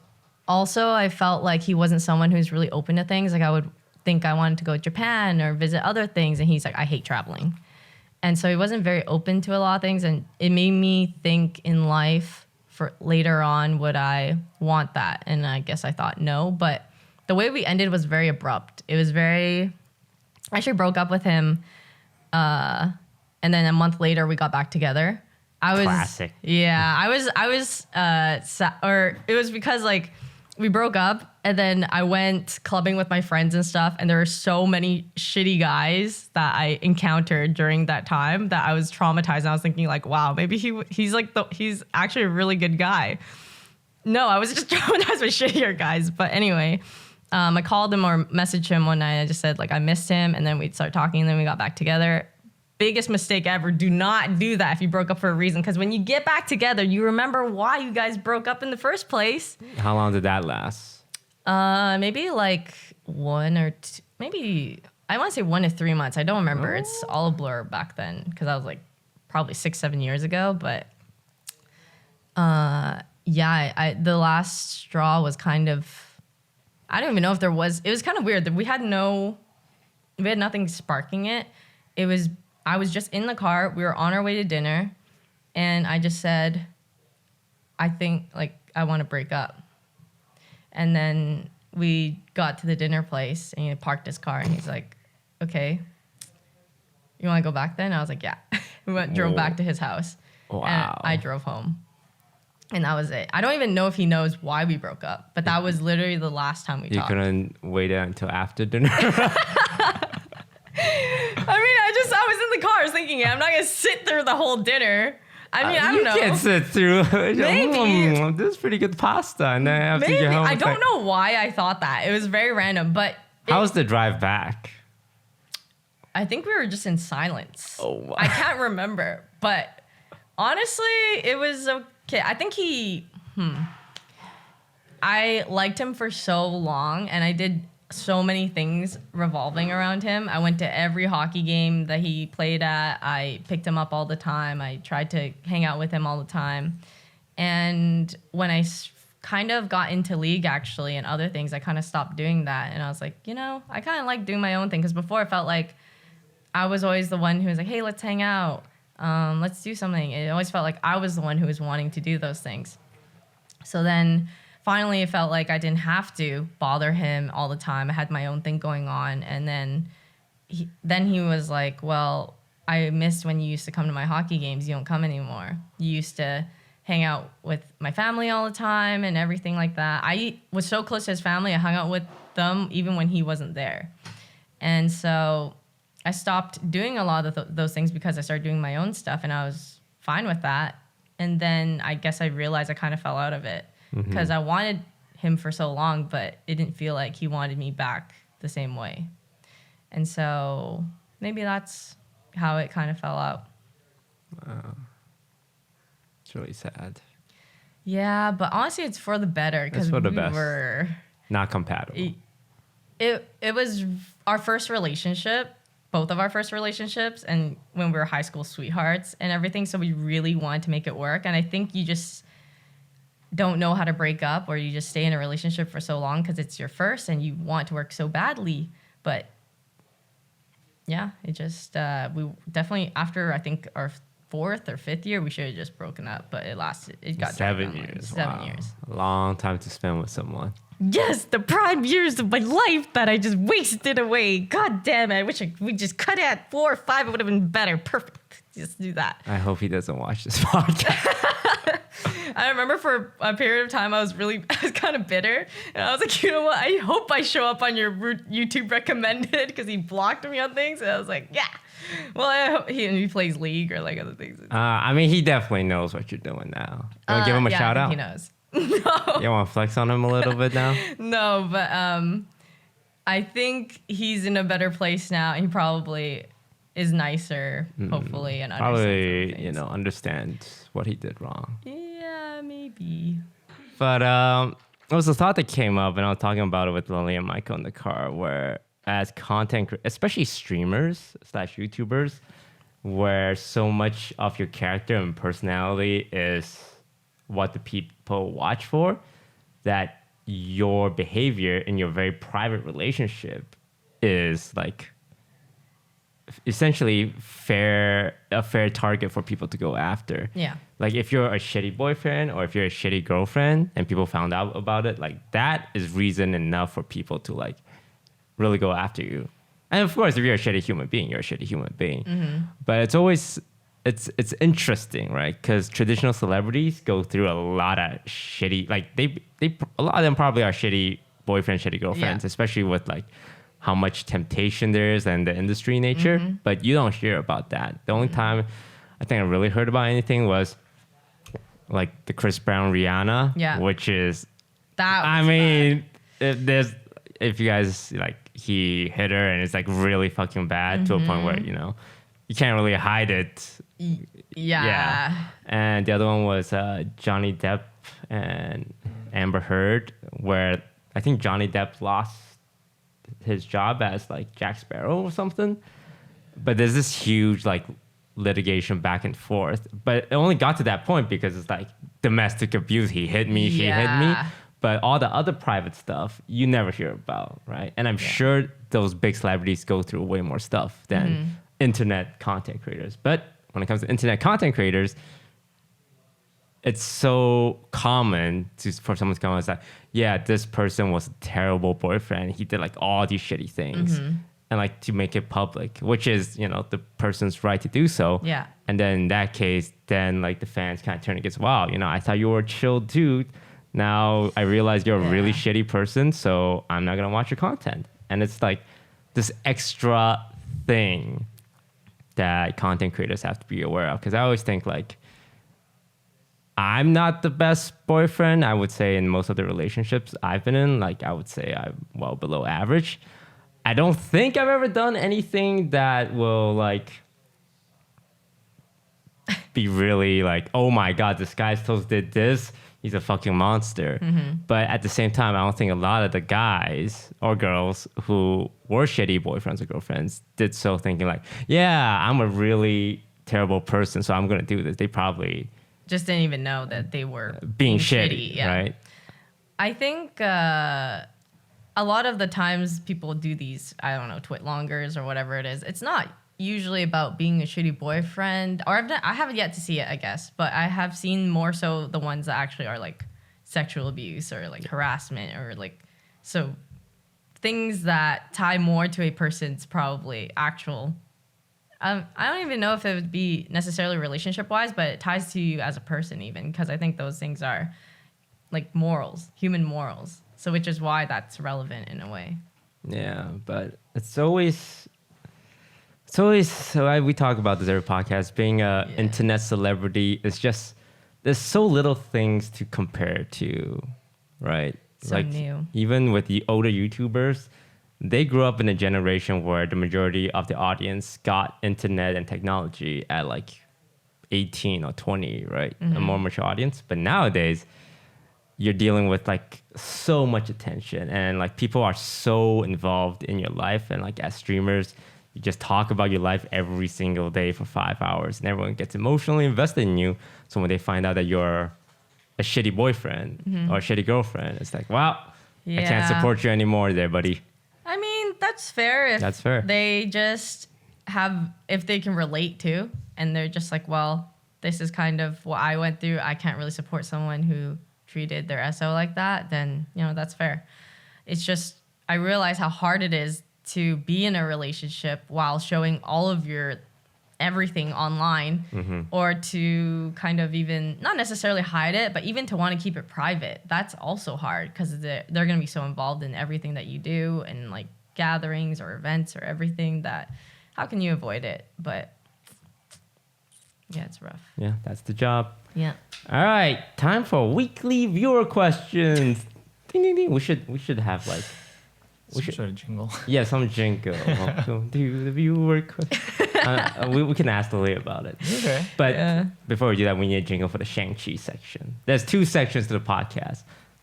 also I felt like he wasn't someone who's really open to things. Like I would think I wanted to go to Japan or visit other things, and he's like, I hate traveling. And so he wasn't very open to a lot of things, and it made me think in life for later on, would I want that? And I guess I thought no, but the way we ended was very abrupt. It was I actually broke up with him, and then a month later we got back together. Classic. Yeah, it was because like we broke up, and then I went clubbing with my friends and stuff, and there were so many shitty guys that I encountered during that time that I was traumatized. And I was thinking like, wow, maybe he's actually a really good guy. No, I was just traumatized with shittier guys. But anyway, I called him or messaged him one night. I just said like I missed him, and then we'd start talking, and then we got back together. Biggest mistake ever. Do not do that if you broke up for a reason, because when you get back together, you remember why you guys broke up in the first place. How long did that last? Maybe like 1 or 2, maybe I want to say 1 to 3 months. I don't remember. It's all a blur back then because I was like probably 6-7 years ago. But yeah, the last straw was kind of, I don't even know if there was. It was kind of weird that we had nothing sparking it. I was just in the car. We were on our way to dinner, and I just said, I think like I want to break up. And then we got to the dinner place, and he parked his car, and he's like, okay, you want to go back then? I was like, yeah. We drove back to his house. Wow. And I drove home. And that was it. I don't even know if he knows why we broke up, but that was literally the last time we talked. You couldn't wait until after dinner? I was in the car. I was thinking, I'm not going to sit through the whole dinner. I mean, I don't know. You can't sit through. Maybe. This is pretty good pasta. And then after you get home, I don't know why I thought that. It was very random, but... How was the drive back? I think we were just in silence. Oh, wow. I can't remember, but honestly, it was okay. I think I liked him for so long, and I did so many things revolving around him. I went to every hockey game that he played at. I picked him up all the time. I tried to hang out with him all the time. And when I kind of got into league, actually, and other things, I kind of stopped doing that. And I was like, I kind of like doing my own thing. Because before, I felt like I was always the one who was like, hey, let's hang out. Let's do something. It always felt like I was the one who was wanting to do those things. So then finally, it felt like I didn't have to bother him all the time. I had my own thing going on. And then he was like, well, I missed when you used to come to my hockey games. You don't come anymore. You used to hang out with my family all the time and everything like that. I was so close to his family. I hung out with them even when he wasn't there. And so I stopped doing a lot of those things because I started doing my own stuff, and I was fine with that. And then I guess I realized I kind of fell out of it because I wanted him for so long, but it didn't feel like he wanted me back the same way. And so maybe that's how it kind of fell out. Wow. It's really sad. Yeah, but honestly, it's for the better because we were not compatible. It was our first relationship, both of our first relationships, and when we were high school sweethearts and everything. So we really wanted to make it work. And I think you just don't know how to break up, or you just stay in a relationship for so long because it's your first and you want to work so badly. But yeah, it just, we definitely, after I think our 4th or 5th year, we should have just broken up, but it got 7 years. 7 years. A long time to spend with someone. Yes, the prime years of my life that I just wasted away. God damn it. I wish we just cut it at 4 or 5. It would have been better. Perfect. Just do that. I hope he doesn't watch this podcast. I remember for a period of time, I was kind of bitter. And I was like, you know what? I hope I show up on your YouTube recommended, because he blocked me on things. And I was like, yeah. Well, I hope he plays League or like other things. I mean, he definitely knows what you're doing now. You want to give him a shout out? He knows. No. You want to flex on him a little bit now? No, but I think he's in a better place now. He probably is nicer, hopefully, and probably understands what he did wrong. Yeah, maybe. But it was a thought that came up, and I was talking about it with Lily and Michael in the car, where as content, especially streamers / YouTubers, where so much of your character and personality is what the people watch for, that your behavior in your very private relationship is like essentially a fair target for people to go after. Yeah. Like if you're a shitty boyfriend or if you're a shitty girlfriend and people found out about it, like that is reason enough for people to like really go after you. And of course, if you're a shitty human being, you're a shitty human being. Mm-hmm. But it's always, it's interesting, right? Because traditional celebrities go through a lot of shitty, like a lot of them probably are shitty boyfriends, shitty girlfriends, especially with like how much temptation there is and the industry nature. Mm-hmm. But you don't hear about that. The only time I think I really heard about anything was like the Chris Brown Rihanna, which is, I mean, there's if you guys like, he hit her and it's like really fucking bad to a point where, you know, you can't really hide it. Yeah. And the other one was Johnny Depp and Amber Heard, where I think Johnny Depp lost his job as like Jack Sparrow or something. But there's this huge like litigation back and forth. But it only got to that point because it's like domestic abuse. He hit me, she hit me. But all the other private stuff you never hear about, right? And I'm sure those big celebrities go through way more stuff than internet content creators. But when it comes to internet content creators, it's so common for someone to come and say, yeah, this person was a terrible boyfriend. He did like all these shitty things. And like to make it public, which is, you know, the person's right to do so. Yeah. And then in that case, then like the fans kind of turn against, wow, you know, I thought you were a chill dude. Now I realize you're a really shitty person, so I'm not going to watch your content. And it's like this extra thing that content creators have to be aware of. Because I always think like, I'm not the best boyfriend. I would say in most of the relationships I've been in, like I would say I'm well below average. I don't think I've ever done anything that will like be really like, oh my God, this guy's toast did this. He's a fucking monster. But at the same time, I don't think a lot of the guys or girls who were shitty boyfriends or girlfriends did so thinking like, yeah, I'm a really terrible person, so I'm going to do this. They probably just didn't even know that they were being shitty, right? I think a lot of the times people do these, I don't know, twit longers or whatever it is. It's not usually about being a shitty boyfriend, or I haven't yet to see it, I guess, but I have seen more so the ones that actually are like sexual abuse or like harassment or like, so things that tie more to a person's probably actual, I don't even know if it would be necessarily relationship wise, but it ties to you as a person even, because I think those things are like morals, human morals. So which is why that's relevant in a way. Yeah, but it's always so we talk about this every podcast. Being a internet celebrity is just, there's so little things to compare to, right? So like new. Even with the older YouTubers, they grew up in a generation where the majority of the audience got internet and technology at like 18 or 20, right? A more mature audience. But nowadays, you're dealing with like so much attention and like people are so involved in your life. And like as streamers, you just talk about your life every single day for 5 hours and everyone gets emotionally invested in you. So when they find out that you're a shitty boyfriend or a shitty girlfriend, it's like, wow, I can't support you anymore there, buddy. I mean, that's fair. If that's fair. They just have, if they can relate to, and they're just like, well, this is kind of what I went through. I can't really support someone who treated their SO like that, then, you know, that's fair. It's just, I realize how hard it is to be in a relationship while showing all of your everything online, or to kind of even, not necessarily hide it, but even to want to keep it private. That's also hard because they're going to be so involved in everything that you do and like gatherings or events or everything that, how can you avoid it? But yeah, it's rough. Yeah, that's the job. Yeah. All right, time for weekly viewer questions. Ding, ding, ding. We should have like some sort of jingle. Yeah, some jingle. Welcome to the viewer question. We can ask Lily about it. Okay. But before we do that, we need a jingle for the Shang-Chi section. There's 2 sections to the podcast: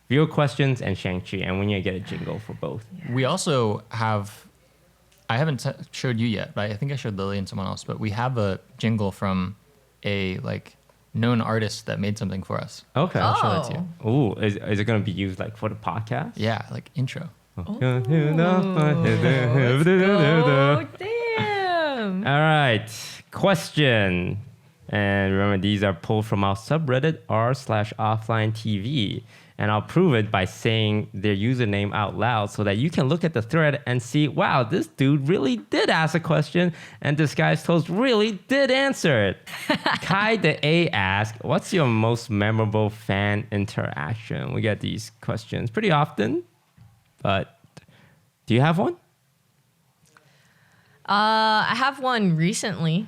viewer questions and Shang-Chi, and we need to get a jingle for both. Yeah. We also have, I haven't showed you yet, but I think I showed Lily and someone else, but we have a jingle from a like known artist that made something for us. Okay. I'll show it to you. Ooh, is it going to be used like for the podcast? Yeah, like intro. Oh, damn. All right, question. And remember, these are pulled from our subreddit r/OfflineTV. And I'll prove it by saying their username out loud so that you can look at the thread and see, wow, this dude really did ask a question and this guy's toast really did answer it. Kai the A asked, what's your most memorable fan interaction? We get these questions pretty often, but do you have one? I have one recently.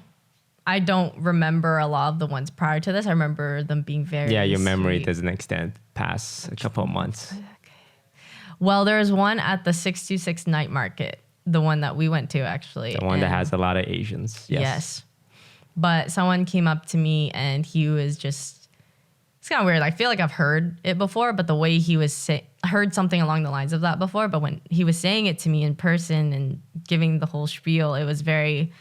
I don't remember a lot of the ones prior to this. I remember them being very your memory sweet. doesn't extend past a couple of months. Okay. Well, there's one at the 626 night market, the one that we went to actually. The one that has a lot of Asians. Yes. But someone came up to me and he was just, it's kind of weird. I feel like I've heard it before, but the way he was heard something along the lines of that before, but when he was saying it to me in person and giving the whole spiel, it was very,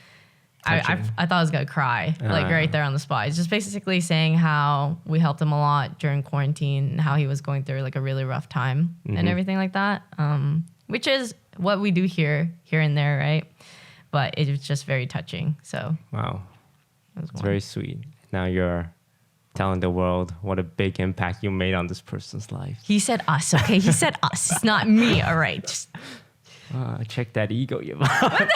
I thought I was going to cry, like right there on the spot. It's just basically saying how we helped him a lot during quarantine and how he was going through like a really rough time and everything like that, which is what we do here and there, right? But it was just very touching. So wow, it's very sweet. Now you're telling the world what a big impact you made on this person's life. He said us, okay? He said us. It's not me, all right? Just check that ego, Yvonne.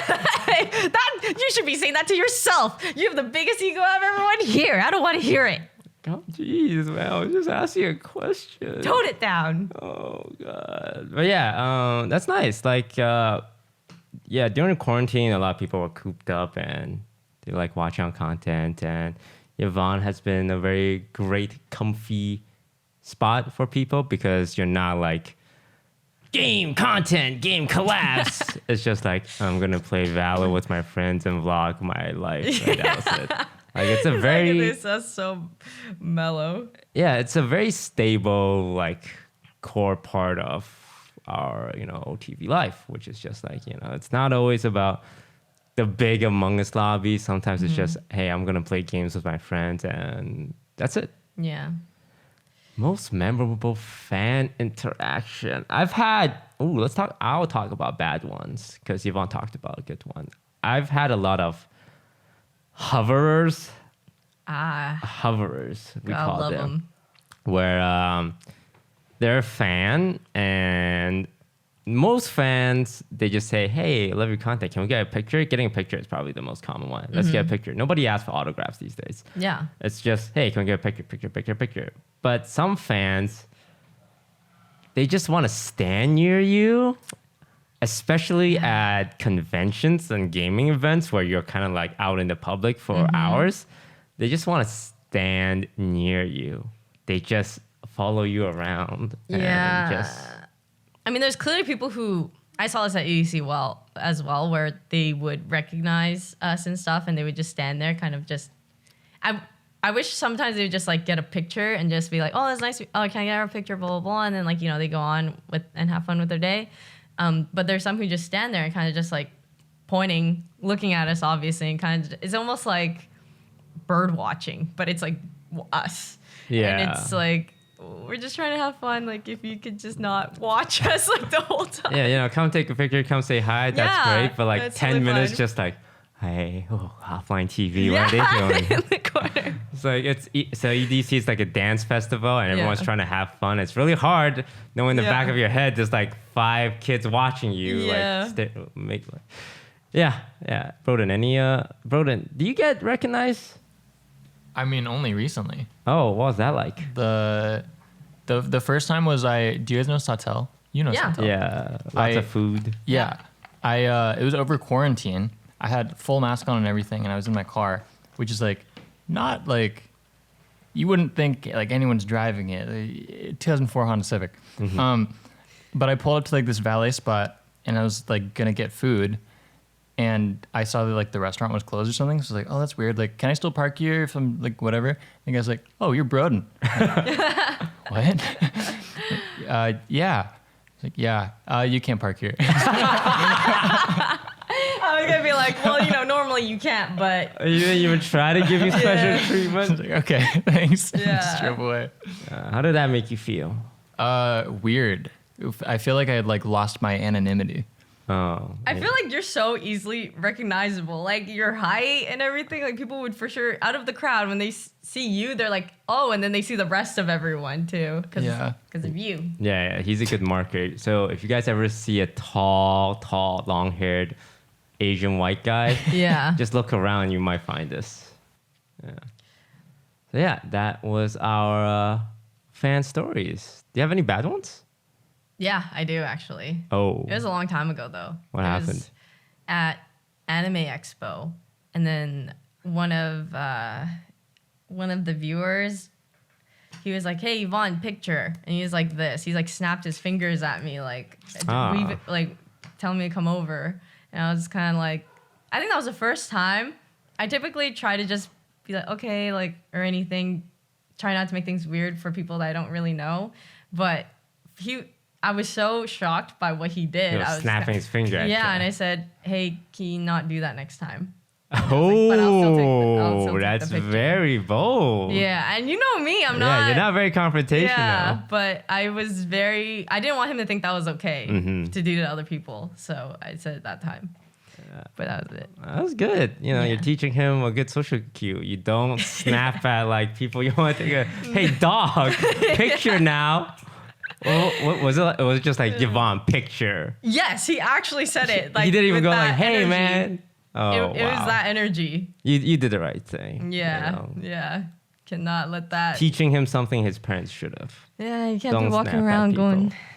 You should be saying that to yourself. You have the biggest ego out of everyone here. I don't want to hear it. Oh, jeez, man. I was just asking a question. Tone it down. Oh, God. But yeah, that's nice. Like, during quarantine, a lot of people were cooped up and they like watching on content. And Yvonne has been a very great, comfy spot for people because you're not like, game content, game collabs. It's just like, I'm going to play Valor with my friends and vlog my life. Right? That was it. Like, it's a very... That's so mellow. Yeah, it's a very stable, like, core part of our, OTV life, which is just like, it's not always about the big Among Us lobby. Sometimes it's just, hey, I'm going to play games with my friends, and that's it. Yeah. Most memorable fan interaction. I've had, I'll talk about bad ones because Yvonne talked about a good one. I've had a lot of hoverers. Hoverers, we call them. Where they're a fan and most fans, they just say, hey, I love your content. Can we get a picture? Getting a picture is probably the most common one. Let's get a picture. Nobody asks for autographs these days. Yeah. It's just, hey, can we get a picture? But some fans, they just want to stand near you, especially at conventions and gaming events where you're kind of like out in the public for hours. They just want to stand near you. They just follow you around. Yeah. I mean, there's clearly people who, I saw this at EDC as well, where they would recognize us and stuff, and they would just stand there, kind of just. I wish sometimes they would just like get a picture and just be like, oh, that's nice. Oh, can I get our picture? Blah blah blah, and then like they go on with and have fun with their day. But there's some who just stand there and kind of just like pointing, looking at us, obviously, and kind of it's almost like bird watching, but it's like us. Yeah. And it's like, we're just trying to have fun. Like, if you could just not watch us like the whole time. Yeah, come take a picture, come say hi. That's great. But like 10 really minutes, just like, hey, offline TV, what are they doing? In the corner. It's like, so EDC is like a dance festival and everyone's trying to have fun. It's really hard knowing in the back of your head, there's like 5 kids watching you. Yeah. Brodin, do you get recognized? I mean, only recently. Oh, what was that like? The first time was do you guys know Sautel? You know Sautel. Yeah, lots of food. Yeah. It was over quarantine. I had full mask on and everything, and I was in my car, which is like, not like, you wouldn't think like anyone's driving it. 2004 Honda Civic. But I pulled up to like this valet spot, and I was like gonna get food, and I saw that like the restaurant was closed or something. So I was like, oh, that's weird. Like, can I still park here if I'm like whatever? And the guy's like, oh, you're Brodin. What? Yeah. Like, yeah, you can't park here. I was gonna be like, well, normally you can't, but you didn't even try to give you special treatment. Like, okay, thanks. Yeah. Just drove away. How did that make you feel? Weird. I feel like I had like lost my anonymity. Oh, I feel like you're so easily recognizable. Like your height and everything. Like people would for sure out of the crowd when they see you, they're like, oh, and then they see the rest of everyone too, because of you. Yeah, he's a good marker. So if you guys ever see a tall, long-haired Asian white guy, just look around, you might find this. Yeah. So yeah, that was our fan stories. Do you have any bad ones? Yeah, I do actually. Oh. It was a long time ago though. What happened? At Anime Expo, and then one of the viewers he was like, "Hey, Yvonne, picture," and he's like this. He's like snapped his fingers at me, like, telling me to come over, and I was kind of like, I think that was the first time. I typically try to just be like, okay, like, or anything, try not to make things weird for people that I don't really know, but I was so shocked by what he did. I was snapping his finger at you. Yeah, and I said, "Hey, can you not do that next time?" Oh, that's very bold. Yeah, and you know me, I'm not. Yeah, you're not very confrontational. Yeah, but I didn't want him to think that was okay to do to other people, so I said at that time. But that was it. That was good. You know, you're teaching him a good social cue. You don't snap at like people. You want to take hey, dog, picture now. What was it? It was just like, Yvonne, picture. Yes, he actually said it. Like, he didn't even go like, hey, energy. man. Oh, it was that energy. You did the right thing. Yeah, you know? yeah. Cannot let that. Teaching him something his parents should have. Yeah, you can't be walking around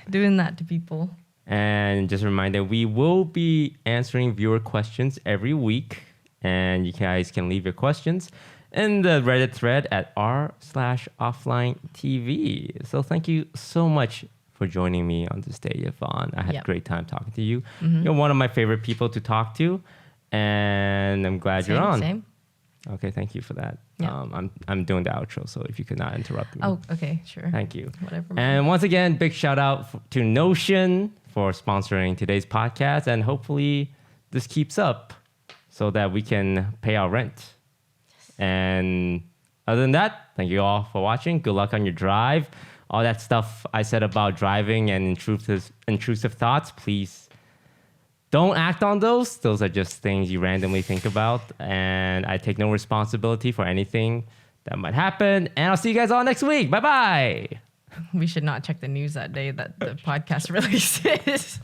doing that to people. And just a reminder, we will be answering viewer questions every week. And you guys can leave your questions in the Reddit thread at r/OfflineTV. So thank you so much for joining me on this day, Yvonne. I had a great time talking to you. You're one of my favorite people to talk to. And I'm glad you're on. Same. Okay, thank you for that. Yeah. I'm doing the outro, so if you could not interrupt me. Oh, okay, sure. Thank you. Whatever. And once again, big shout out to Notion for sponsoring today's podcast, and hopefully this keeps up so that we can pay our rent. Yes. And other than that, thank you all for watching. Good luck on your drive. All that stuff I said about driving and intrusive thoughts, please don't act on those. Those are just things you randomly think about. And I take no responsibility for anything that might happen. And I'll see you guys all next week. Bye-bye. We should not check the news that day that the podcast releases.